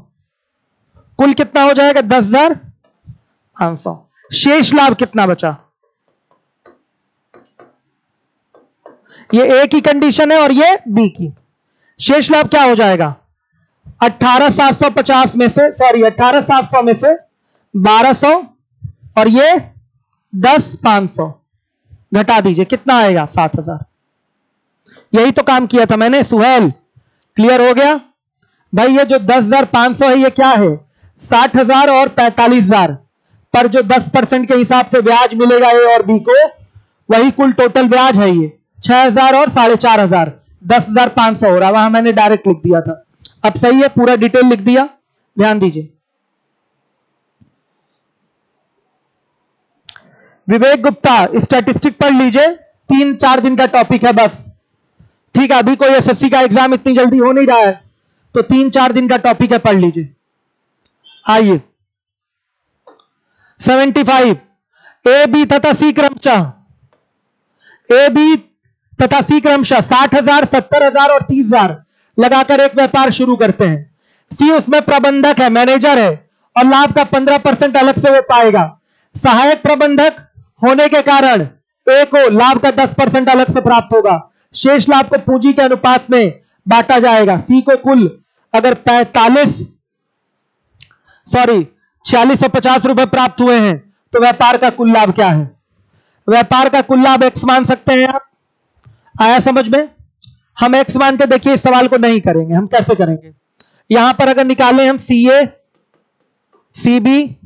कुल कितना हो जाएगा 10,500। शेष लाभ कितना बचा, ये ए की कंडीशन है और ये बी की। शेष लाभ क्या हो जाएगा 18,750 में से, सॉरी 18,700 में से 1200 और ये 10,500 घटा दीजिए, कितना आएगा 7,000। यही तो काम किया था मैंने सुहेल, क्लियर हो गया भाई। ये जो 10,500 है ये क्या है 60,000 और 45,000 पर जो 10% के हिसाब से ब्याज मिलेगा ए और बी को, वही कुल टोटल ब्याज है। ये 6,000 और 4,500 10,500 हो रहा, वहां मैंने डायरेक्ट लिख दिया था। अब सही है, पूरा डिटेल लिख दिया, ध्यान दीजिए। विवेक गुप्ता स्टैटिस्टिक पढ़ लीजिए, 3-4 दिन का टॉपिक है बस। ठीक है, अभी कोई एसएससी का एग्जाम इतनी जल्दी हो नहीं रहा है, तो 3-4 दिन का टॉपिक है, पढ़ लीजिए। आइए 75 ए बी तथा सी क्रमशः, ए बी तथा सी क्रमशः 60,000 70,000 और 30,000 लगाकर एक व्यापार शुरू करते हैं। सी उसमें प्रबंधक है, मैनेजर है, और लाभ का 15% अलग से वो पाएगा। सहायक प्रबंधक होने के कारण ए को लाभ का 10% अलग से प्राप्त होगा। शेष लाभ को पूंजी के अनुपात में बांटा जाएगा। सी को कुल अगर 4650 रुपए प्राप्त हुए हैं तो व्यापार का कुल लाभ क्या है, व्यापार का कुल लाभ एक्स मान सकते हैं आप। आया समझ में। हम एक्स मान के देखिए, इस सवाल को नहीं करेंगे, हम कैसे करेंगे, यहां पर अगर निकालें हम सी ए सी बी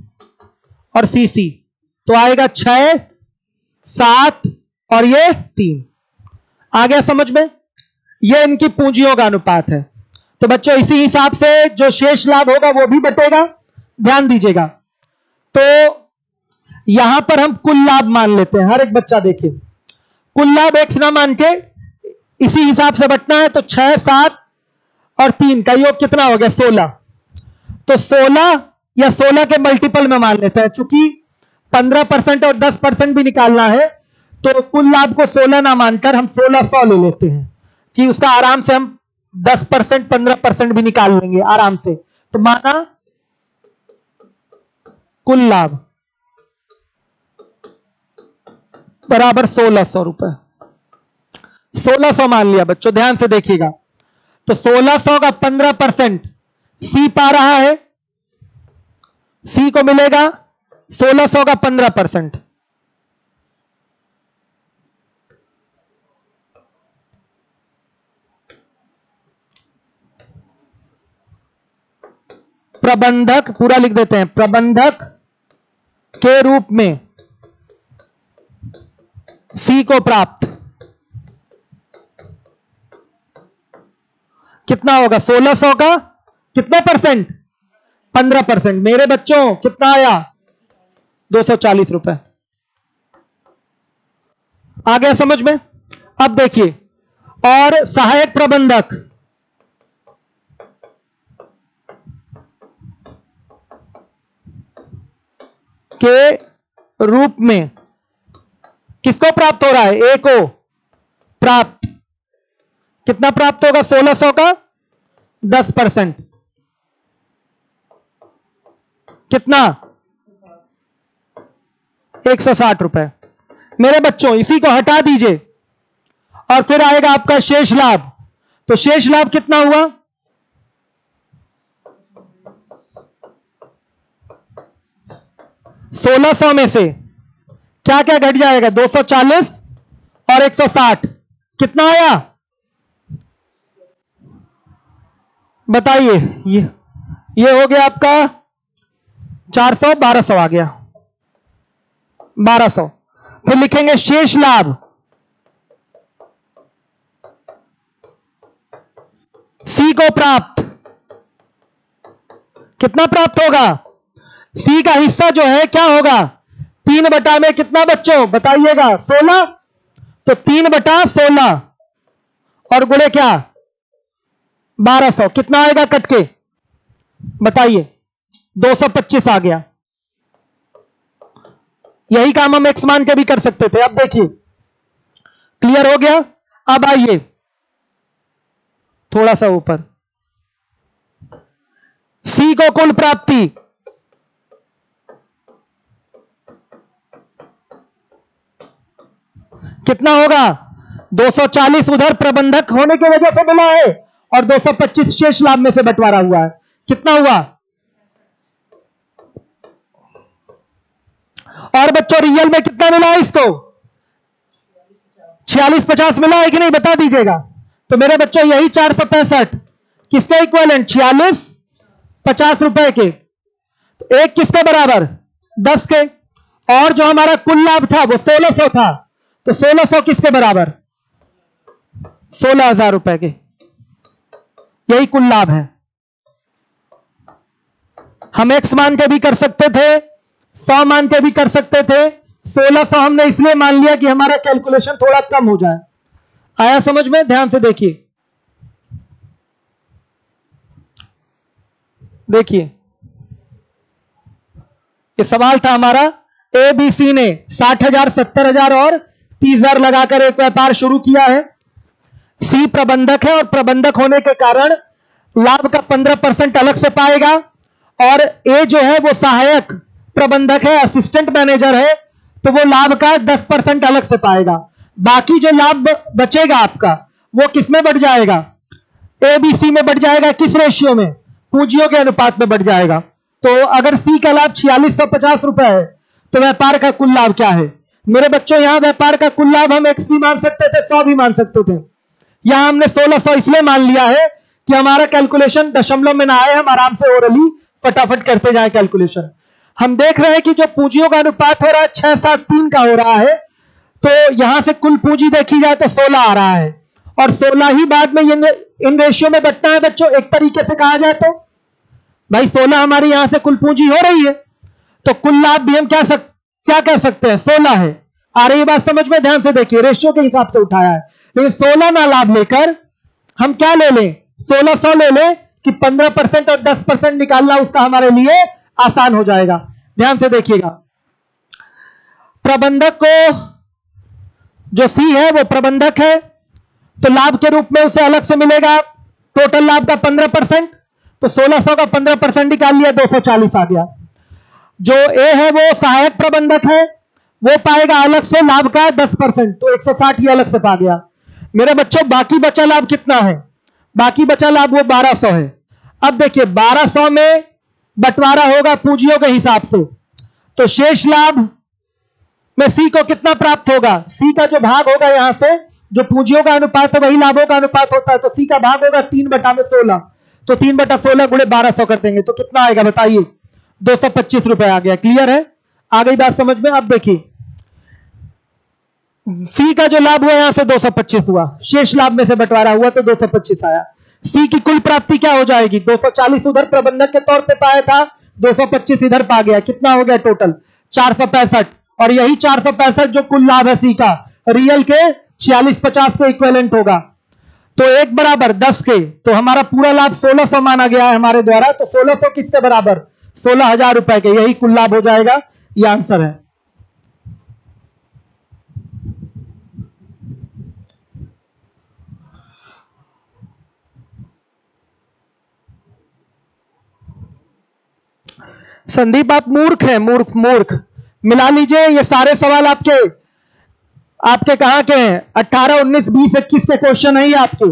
और सी सी तो आएगा 6 7 और ये 3। आ गया समझ में। ये इनकी पूंजियों का अनुपात है। तो बच्चों इसी हिसाब से जो शेष लाभ होगा वो भी बटेगा, ध्यान दीजिएगा। तो यहां पर हम कुल लाभ मान लेते हैं, हर एक बच्चा देखिए, कुल लाभ एक्स ना मान के इसी हिसाब से बटना है। तो 6 7 और 3 का योग कितना हो गया 16। तो 16 या 16 के मल्टीपल में मान लेते हैं, चूंकि 15% और 10% भी निकालना है तो कुल लाभ को 16 ना मानकर हम 1600 ले लेते हैं कि उसका आराम से हम 10% 15% भी निकाल लेंगे आराम से। तो माना कुल लाभ बराबर 1600 रुपए, 1600 मान लिया बच्चों, ध्यान से देखिएगा। तो 1600 का 15% सी पा रहा है, सी को मिलेगा 1600 का 15%। प्रबंधक पूरा लिख देते हैं, प्रबंधक के रूप में सी को प्राप्त कितना होगा? 1600 का कितना परसेंट? 15%। मेरे बच्चों कितना आया? 240 रुपए। आ गया समझ में? अब देखिए, और सहायक प्रबंधक के रूप में किसको प्राप्त हो रहा है? ए को प्राप्त। कितना प्राप्त होगा? 1600 का 10%। कितना? 160 रुपए। मेरे बच्चों इसी को हटा दीजिए और फिर आएगा आपका शेष लाभ। तो शेष लाभ कितना हुआ? 1600 में से क्या क्या घट जाएगा? 240 और 160 कितना आया? बताइए। ये हो गया आपका 400, 1200 आ गया, 1200। फिर लिखेंगे शेष लाभ सी को प्राप्त। कितना प्राप्त होगा? सी का हिस्सा जो है क्या होगा? 3 बटा में कितना बच्चों बताइएगा? 16। तो 3 बटा 16 और गुणे क्या? 1200। कितना आएगा कट के? बताइए। 225 आ गया। यही काम हम एक्स मान के भी कर सकते थे। अब देखिए, क्लियर हो गया? अब आइए थोड़ा सा ऊपर, सी को कुल प्राप्ति कितना होगा? 240 उधर प्रबंधक होने की वजह से मिला है और 225 शेष लाभ में से बंटवारा हुआ है। कितना हुआ? और बच्चों रियल में कितना मिला है इसको? 4650 मिला है कि नहीं? बता दीजिएगा। तो मेरे बच्चों यही 465 किसके इक्विवेलेंट? 4650 रुपए के। तो एक किसके बराबर? 10 के। और जो हमारा कुल लाभ था वो 1600 था, तो 1600 किसके बराबर? 16,000 रुपए के। यही कुल लाभ है। हम एक्स मान के भी कर सकते थे, 100 मान के भी कर सकते थे। 1600 हमने इसलिए मान लिया कि हमारा कैलकुलेशन थोड़ा कम हो जाए। आया समझ में? ध्यान से देखिए। देखिए, ये सवाल था हमारा। ए बी सी ने 60,000, 70,000 और 30,000 लगाकर एक व्यापार शुरू किया है। सी प्रबंधक है और प्रबंधक होने के कारण लाभ का 15% अलग से पाएगा, और ए जो है वो सहायक प्रबंधक है, असिस्टेंट मैनेजर है, तो वो लाभ का 10% अलग से पाएगा। बाकी जो लाभ बचेगा आपका वो किस में बढ़ जाएगा? ए बी सी में बढ़ जाएगा। किस रेशियो में? पूंजियों के अनुपात में बढ़ जाएगा। तो अगर सी का लाभ 4650 रुपए है तो व्यापार का कुल लाभ क्या है? मेरे बच्चों यहां व्यापार का कुल लाभ हम एक्स भी मान सकते थे, 100 भी मान सकते थे। यहां हमने 1600 इसलिए मान लिया है कि हमारा कैलकुलेशन दशमलव में ना आए, हम आराम से ओरली फटाफट करते जाएं कैलकुलेशन। हम देख रहे हैं कि जो पूंजियों का अनुपात हो रहा है 6-7-3 का हो रहा है, तो यहां से कुल पूंजी देखी जाए तो 16 आ रहा है, और 16 ही बाद में इन रेशियो में बटना है बच्चों। एक तरीके से कहा जाए तो भाई 16 हमारी यहां से कुल पूंजी हो रही है, तो कुल लाभ भी हम क्या कह सकते हैं? 16 है। आ रही बात समझ में? ध्यान से देखिए, रेशियो के हिसाब से उठाया है, लेकिन 16 ना लाभ लेकर हम क्या ले लें? 1600 ले लें कि 15% और 10% निकालना उसका हमारे लिए आसान हो जाएगा। ध्यान से देखिएगा, प्रबंधक को जो सी है वो प्रबंधक है, तो लाभ के रूप में उसे अलग से मिलेगा टोटल लाभ का 15%। तो 1600 का 15% निकाल लिया, 240 आ गया। जो ए है वो सहायक प्रबंधक है, वो पाएगा अलग से लाभ का 10%, तो 160 ही अलग से पा गया। मेरे बच्चों बाकी बचा लाभ कितना है? बाकी बचा लाभ वो 1200 है। अब देखिए 1200 में बंटवारा होगा पूंजियों के हिसाब से, तो शेष लाभ में सी को कितना प्राप्त होगा? सी का जो भाग होगा यहां से, जो पूंजियों का अनुपात है वही लाभों का अनुपात होता है, तो सी का भाग होगा 3/16। तो 3/16 गुणे 1200 कर देंगे तो कितना आएगा बताइए? 225 रुपए आ गया। क्लियर है? आ गई बात समझ में? अब देखिए सी का जो लाभ हुआ यहां से 225 हुआ, शेष लाभ में से बंटवारा हुआ तो 225 आया। सी की कुल प्राप्ति क्या हो जाएगी? 240 उधर प्रबंधक के तौर पे पाया था, 225 इधर पा गया। कितना हो गया टोटल? 465। और यही 465 जो कुल लाभ है सी का, रियल के 4650 के इक्विवेलेंट होगा। तो 1 बराबर 10 के, तो हमारा पूरा लाभ 1600 माना गया है हमारे द्वारा, तो 1600 किसके बराबर? 16,000 रुपए के। यही कुल लाभ हो जाएगा। यह आंसर है। संदीप आप मूर्ख हैं, मूर्ख मूर्ख। मिला लीजिए, ये सारे सवाल आपके कहां के हैं? 18, 19, 20, 21 के क्वेश्चन है ये आपके,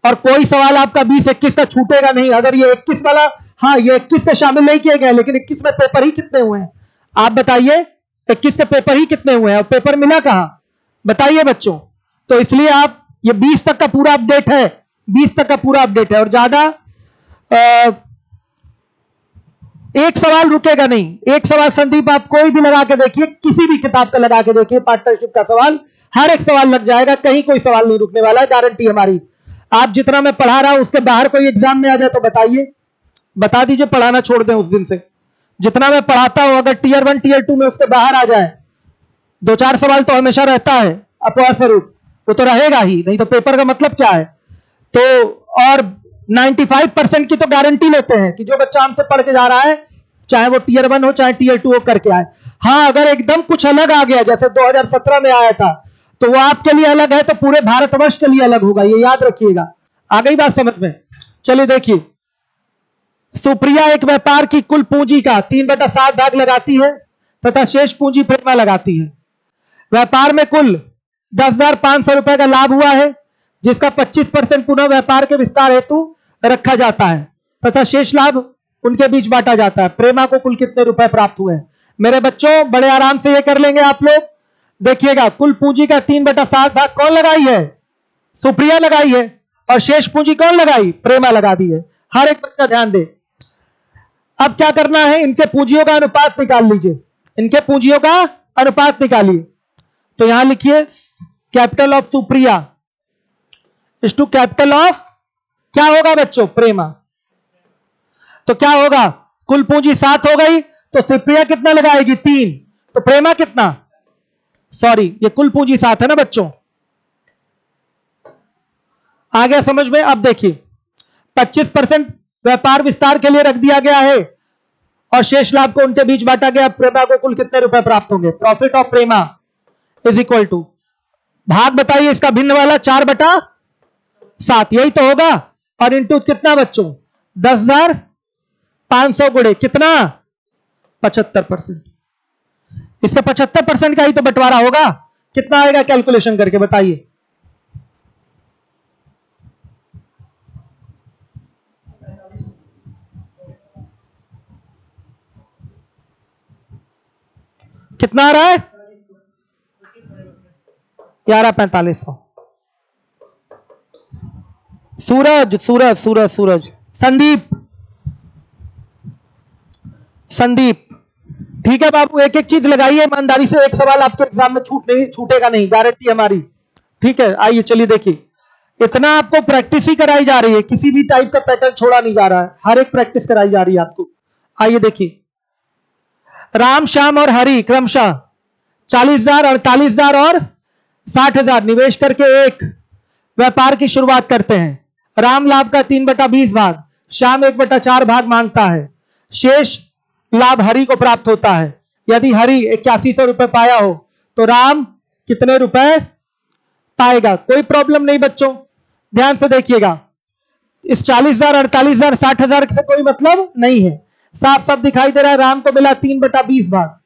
और कोई सवाल आपका 20, 21 का छूटेगा नहीं। अगर ये 21 वाला, हाँ ये 21 से शामिल नहीं किए गए, लेकिन 21 में पेपर ही कितने हुए हैं आप बताइए? 21 से पेपर ही कितने हुए हैं, और पेपर मिला कहां बताइए बच्चों? तो इसलिए आप, ये 20 तक का पूरा अपडेट है, 20 तक का पूरा अपडेट है, और ज्यादा एक सवाल रुकेगा नहीं। एक सवाल संदीप आप कोई भी लगा के देखिए, किसी भी किताब का लगा के देखिए, पार्टनरशिप का सवाल, हर एक सवाल लग जाएगा, कहीं कोई सवाल नहीं रुकने वाला है, गारंटी हमारी। आप जितना मैं पढ़ा रहा हूं उसके बाहर कोई एग्जाम में आ जाए तो बताइए, बता दीजिए, पढ़ाना छोड़ दें उस दिन से। जितना मैं पढ़ाता हूं अगर टीयर 1 टीयर 2 में उसके बाहर आ जाए, 2-4 सवाल तो हमेशा रहता है अपवाद स्वरूप, वो तो रहेगा ही, नहीं तो पेपर का मतलब क्या है? तो और 95% की तो गारंटी लेते हैं कि जो बच्चा हमसे पढ़ के जा रहा है, चाहे वो टीयर 1 हो चाहे टीयर 2 हो, करके आए। हाँ अगर एकदम कुछ अलग आ गया, जैसे 2017 में आया था, तो वो आपके लिए अलग है, तो पूरे भारतवर्ष के लिए अलग होगा, ये याद रखिएगा। आ गई बात समझ में? चलिए देखिए, सुप्रिया एक व्यापार की कुल पूंजी का 3/7 भाग लगाती है तथा शेष पूंजी प्रेमा लगाती है। व्यापार में कुल 10,500 रुपए का लाभ हुआ है, जिसका 25% पुनः व्यापार के विस्तार हेतु रखा जाता है तथा शेष लाभ उनके बीच बांटा जाता है। प्रेमा को कुल कितने रुपए प्राप्त हुए? मेरे बच्चों बड़े आराम से ये कर लेंगे आप लोग। देखिएगा, कुल पूंजी का 3/7 भाग कौन लगाई है? सुप्रिया लगाई है, और शेष पूंजी कौन लगाई? प्रेमा लगा दी है। हर एक बच्चा ध्यान दे। अब क्या करना है? इनके पूंजियों का अनुपात निकाल लीजिए, इनके पूंजियों का अनुपात निकालिए। तो यहां लिखिए capital of Supriya is to capital of, क्या होगा बच्चों? प्रेमा। तो क्या होगा? कुल पूंजी 7 हो गई, तो सुप्रिया कितना लगाएगी? 3। तो प्रेमा कितना? सॉरी, ये कुल पूंजी 7 है ना बच्चों। आ गया समझ में? अब देखिए 25% व्यापार विस्तार के लिए रख दिया गया है, और शेष लाभ को उनके बीच बांटा गया। प्रेमा को कुल कितने रुपए प्राप्त होंगे? Profit of Prema is equal to, भाग बताइए इसका भिन्न वाला, 4/7, यही तो होगा, और इंटू कितना बच्चों? 10,500 गुणे कितना? 75%। इससे 75% का ही तो बंटवारा होगा। कितना आएगा कैलकुलेशन करके बताइए? कितना आ रहा है? 11,4500। सूरज सूरज सूरज सूरज संदीप संदीप, ठीक है बाबू, एक एक चीज लगाइए ईमानदारी से। एक सवाल आपके एग्जाम में छूटेगा नहीं, गारंटी हमारी। ठीक है, आइए चलिए देखिए, इतना आपको प्रैक्टिस ही कराई जा रही है, किसी भी टाइप का पैटर्न छोड़ा नहीं जा रहा है, हर एक प्रैक्टिस कराई जा रही है आपको। आइए देखिए, राम, श्याम और हरि क्रमशः 40,000, 48,000 और 60,000 निवेश करके एक व्यापार की शुरुआत करते हैं। राम लाभ का 3/20 भाग, श्याम 1/4 भाग मांगता है। शेष लाभ हरि को प्राप्त होता है। यदि हरि 8100 रुपए पाया हो तो राम कितने रुपए पाएगा? कोई प्रॉब्लम नहीं बच्चों, ध्यान से देखिएगा। इस 40,000, 48,000, 60,000 से कोई मतलब नहीं है, साफ साफ दिखाई दे रहा है। राम को मिला 3/20 भाग,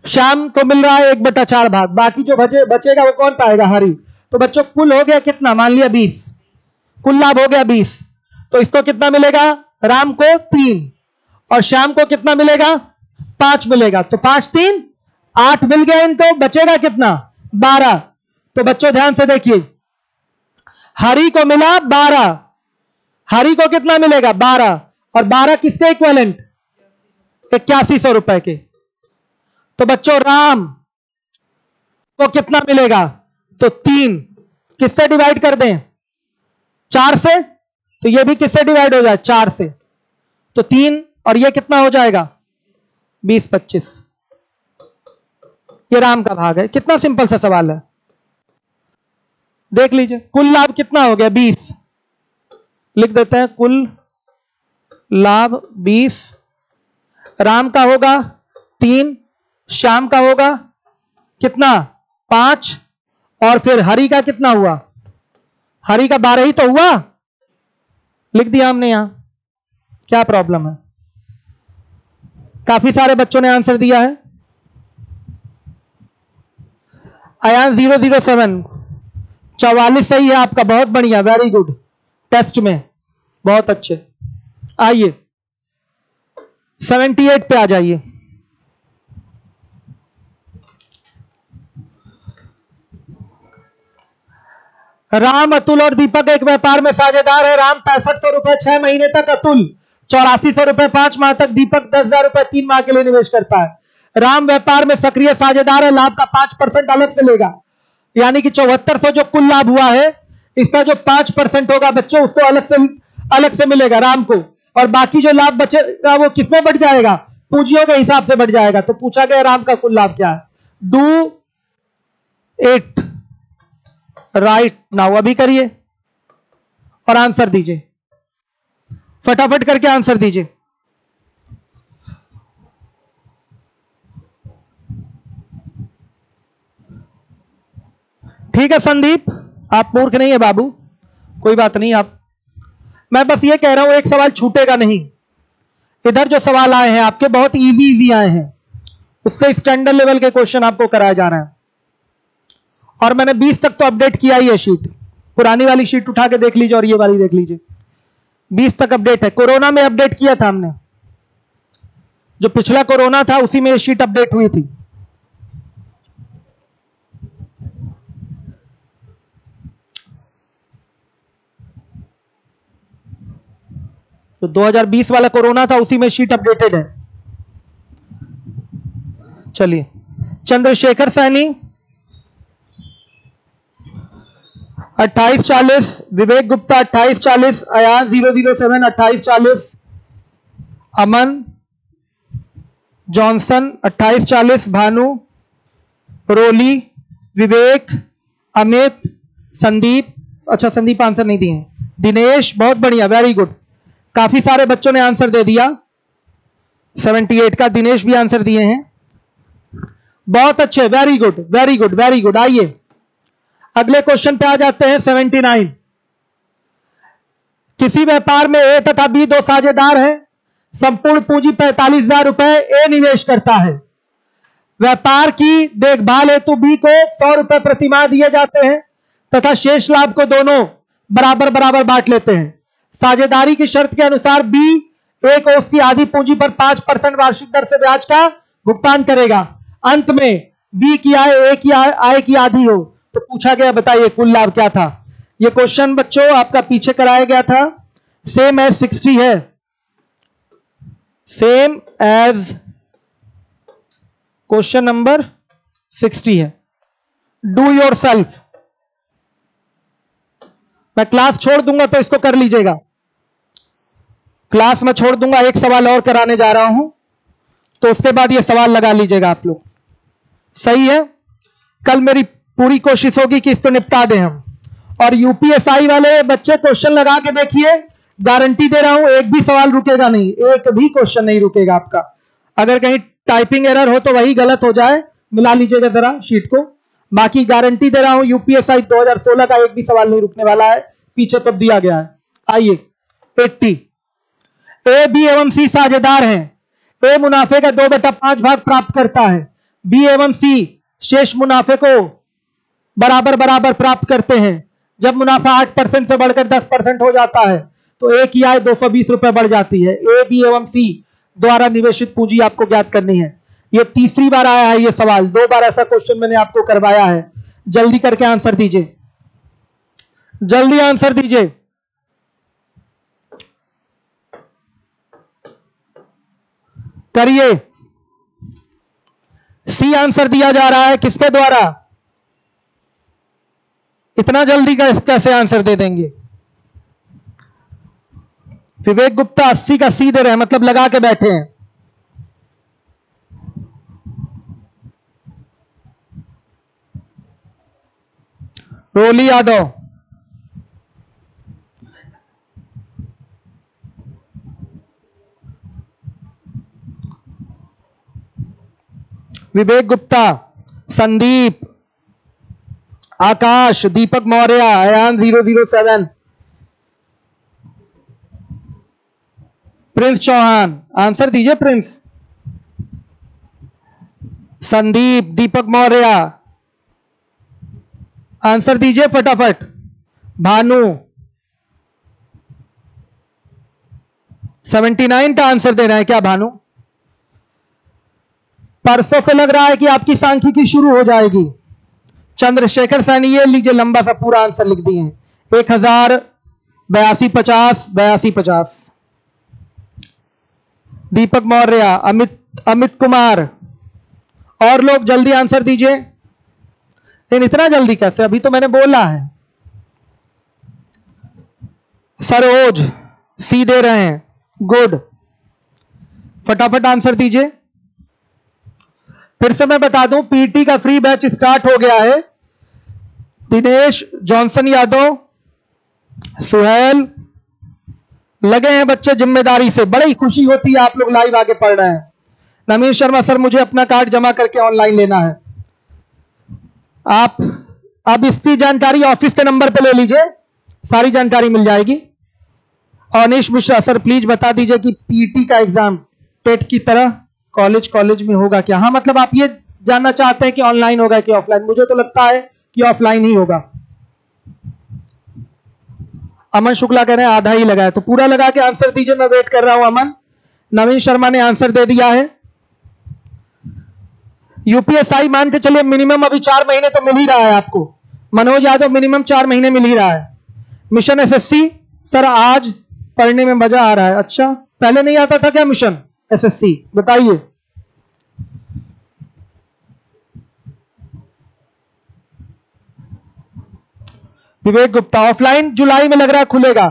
श्याम को मिल रहा है 1/4 भाग, बाकी जो बचेगा वो कौन पाएगा? हरि। तो बच्चों कुल हो गया कितना? मान लिया 20, कुल लाभ हो गया 20। तो इसको कितना मिलेगा? राम को 3 और श्याम को कितना मिलेगा? 5 मिलेगा। तो 5 3 8 मिल गया इनको, बचेगा कितना? 12। तो बच्चों ध्यान से देखिए, हरि को मिला 12, हरि को कितना मिलेगा? 12, और 12 किसके इक्विवेलेंट? 8100 रुपए के। तो बच्चों राम को कितना मिलेगा? तो 3, किससे डिवाइड कर दें? 4 से। तो ये भी किससे डिवाइड हो जाए? 4 से। तो 3 और ये कितना हो जाएगा? 20 25। ये राम का भाग है। कितना सिंपल सा सवाल है, देख लीजिए। कुल लाभ कितना हो गया? 20। लिख देते हैं कुल लाभ 20। राम का होगा 3, श्याम का होगा कितना? 5, और फिर हरि का कितना हुआ? हरि का 12 ही तो हुआ, लिख दिया हमने यहां। क्या प्रॉब्लम है? काफी सारे बच्चों ने आंसर दिया है। अयान 007 44 सही है आपका, बहुत बढ़िया, वेरी गुड। टेस्ट में बहुत अच्छे। आइए 78 पे आ जाइए। राम, अतुल और दीपक एक व्यापार में साझेदार है। राम 6500 रुपए 6 महीने तक, अतुल 8400 रुपए 5 माह तक, दीपक 10,000 रुपए 3 माह के लिए निवेश करता है। राम व्यापार में सक्रिय साझेदार है, लाभ का 5% अलग से लेगा, यानी कि 7400 जो कुल लाभ हुआ है, इसका जो 5% होगा बच्चों, उसको अलग से मिलेगा राम को, और बाकी जो लाभ बचेगा वो किसमें बढ़ जाएगा? पूंजियों के हिसाब से बढ़ जाएगा। तो पूछा गया राम का कुल लाभ क्या है? डू इट राइट नाउ, अभी करिए और आंसर दीजिए, फटाफट करके आंसर दीजिए। ठीक है संदीप, आप मूर्ख नहीं है बाबू, कोई बात नहीं। मैं बस ये कह रहा हूं एक सवाल छूटेगा नहीं। इधर जो सवाल आए हैं आपके बहुत इजी आए हैं, उससे स्टैंडर्ड लेवल के क्वेश्चन आपको कराया जा रहा है। और मैंने 20 तक तो अपडेट किया ही है शीट, पुरानी वाली शीट उठा के देख लीजिए और ये वाली देख लीजिए, 20 तक अपडेट है। कोरोना में अपडेट किया था हमने, जो पिछला कोरोना था उसी में ये शीट अपडेट हुई थी। तो 2020 वाला कोरोना था, उसी में शीट अपडेटेड है। चलिए, चंद्रशेखर सैनी 2840, विवेक गुप्ता 2840, अयान 007 2840, अमन जॉनसन 2840, भानु, रोली, विवेक, अमित, संदीप, अच्छा संदीप आंसर नहीं दिए, दिनेश, बहुत बढ़िया, वेरी गुड। काफी सारे बच्चों ने आंसर दे दिया। 78 का दिनेश भी आंसर दिए हैं, बहुत अच्छे, very good very good very good. आइए अगले क्वेश्चन पे आ जाते हैं। 79, किसी व्यापार में ए तथा बी दो साझेदार हैं, संपूर्ण पूंजी 45,000 रुपए ए निवेश करता है। व्यापार की देखभाल हेतु बी को 100 रुपए प्रतिमाह दिए जाते हैं तथा शेष लाभ को दोनों बराबर बराबर बांट लेते हैं। साझेदारी की शर्त के अनुसार बी ए को उसकी आधी पूंजी पर 5% वार्षिक दर से ब्याज का भुगतान करेगा। अंत में बी की आय ए की आय की आधी हो। तो पूछा गया बताइए कुल लाभ क्या था। यह क्वेश्चन बच्चों आपका पीछे कराया गया था, सेम एज 60 है, सेम एज क्वेश्चन नंबर 60 है। Do your self. मैं क्लास छोड़ दूंगा तो इसको कर लीजिएगा, क्लास में छोड़ दूंगा, एक सवाल और कराने जा रहा हूं, तो उसके बाद ये सवाल लगा लीजिएगा आप लोग, सही है। कल मेरी पूरी कोशिश होगी कि इसको निपटा दें हम। और यूपीएसआई वाले बच्चे क्वेश्चन लगा के देखिए, गारंटी दे रहा हूं एक भी सवाल रुकेगा नहीं, एक भी क्वेश्चन नहीं रुकेगा आपका। अगर कहीं टाइपिंग एरर हो तो वही गलत हो जाए, मिला लीजिएगा जरा शीट को, बाकी गारंटी दे रहा हूं यूपीएसआई 2016 का एक भी सवाल नहीं रुकने वाला है, पीछे सब दिया गया है। आइए 80, ए बी एवं सी साझेदार हैं। ए मुनाफे का 2/5 भाग प्राप्त करता है, बी एवं सी शेष मुनाफे को बराबर बराबर प्राप्त करते हैं। जब मुनाफा 8% से बढ़कर 10% हो जाता है तो ए की आय 220 रुपए बढ़ जाती है। ए, बी एवं सी द्वारा निवेशित पूंजी आपको ज्ञात करनी है। यह तीसरी बार आया है ये सवाल, 2 बार ऐसा क्वेश्चन मैंने आपको करवाया है। जल्दी करके आंसर दीजिए, जल्दी आंसर दीजिए। करिए। सी आंसर दिया जा रहा है, किसके द्वारा? इतना जल्दी कैसे आंसर दे देंगे? विवेक गुप्ता 80 का सी दे रहे हैं, मतलब लगा के बैठे हैं। रोली यादव, विवेक गुप्ता, संदीप, आकाश, दीपक मौर्य, अयान 007, प्रिंस चौहान। आंसर दीजिए प्रिंस। संदीप, दीपक मौर्य, आंसर दीजिए फटाफट। भानु 79 का आंसर देना है क्या भानु? परसों से लग रहा है कि आपकी सांख्यिकी शुरू हो जाएगी। चंद्रशेखर सैनी, ये लीजिए लंबा सा पूरा आंसर लिख दिए हैं, 1000 82 50 82 50। दीपक मौर्य, अमित कुमार, और लोग जल्दी आंसर दीजिए। लेकिन इतना जल्दी कैसे, अभी तो मैंने बोला है। सरोज सी दे रहे हैं, गुड, फटाफट आंसर दीजिए। फिर से मैं बता दूं, पीटी का फ्री बैच स्टार्ट हो गया है। दिनेश, जॉनसन यादव, सुहेल, लगे हैं बच्चे जिम्मेदारी से। बड़ी खुशी होती है आप लोग लाइव आगे पढ़ रहे हैं। नवीन शर्मा सर, मुझे अपना कार्ड जमा करके ऑनलाइन लेना है। आप अब इसकी जानकारी ऑफिस के नंबर पे ले लीजिए, सारी जानकारी मिल जाएगी। अनिश मिश्रा सर, प्लीज बता दीजिए कि पीटी का एग्जाम टेट की तरह कॉलेज में होगा क्या? हाँ, मतलब आप ये जानना चाहते हैं कि ऑनलाइन होगा कि ऑफलाइन? मुझे तो लगता है कि ऑफलाइन ही होगा। अमन शुक्ला कह रहे हैं आधा ही लगा है, तो पूरा लगा के आंसर दीजिए, मैं वेट कर रहा हूं। अमन, नवीन शर्मा ने आंसर दे दिया है। यूपीएसआई मान के चलिए मिनिमम अभी 4 महीने तो मिल ही रहा है आपको। मनोज यादव, मिनिमम 4 महीने मिल ही रहा है। मिशन एसएससी सर, आज पढ़ने में मजा आ रहा है। अच्छा, पहले नहीं आता था क्या मिशन एसएससी? बताइए। विवेक गुप्ता, ऑफलाइन जुलाई में लग रहा है खुलेगा।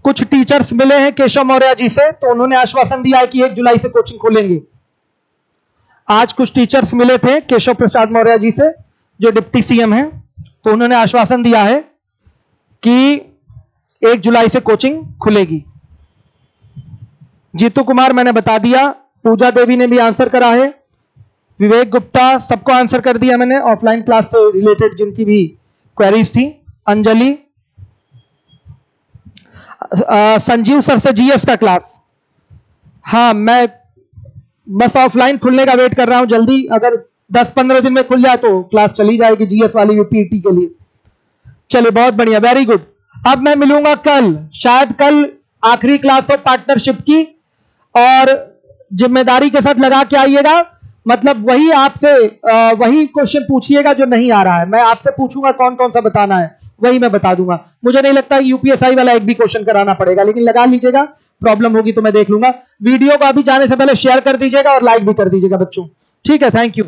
कुछ टीचर्स मिले हैं केशव मौर्य जी से, तो उन्होंने आश्वासन दिया है कि 1 जुलाई से कोचिंग खोलेंगे। आज कुछ टीचर्स मिले थे केशव प्रसाद मौर्य जी से, जो डिप्टी सीएम हैं, तो उन्होंने आश्वासन दिया है कि 1 जुलाई से कोचिंग खुलेगी। जीतू कुमार मैंने बता दिया। पूजा देवी ने भी आंसर करा है। विवेक गुप्ता, सबको आंसर कर दिया मैंने, ऑफलाइन क्लास से रिलेटेड जिनकी भी क्वेरीज थी। अंजलि, संजीव सर से जीएस का क्लास, हाँ मैं बस ऑफलाइन खुलने का वेट कर रहा हूं। जल्दी अगर 10-15 दिन में खुल जाए तो क्लास चली जाएगी जीएस वाली पीटी के लिए। चलिए, बहुत बढ़िया, वेरी गुड। अब मैं मिलूंगा कल, शायद कल आखिरी क्लास हो पार्टनरशिप की, और जिम्मेदारी के साथ लगा के आइएगा। मतलब वही आपसे वही क्वेश्चन पूछिएगा जो नहीं आ रहा है। मैं आपसे पूछूंगा कौन कौन सा बताना है, वही मैं बता दूंगा। मुझे नहीं लगता यूपीएसआई वाला एक भी क्वेश्चन कराना पड़ेगा, लेकिन लगा लीजिएगा, प्रॉब्लम होगी तो मैं देख लूंगा। वीडियो को अभी जाने से पहले शेयर कर दीजिएगा और लाइक भी कर दीजिएगा बच्चों, ठीक है? Thank you.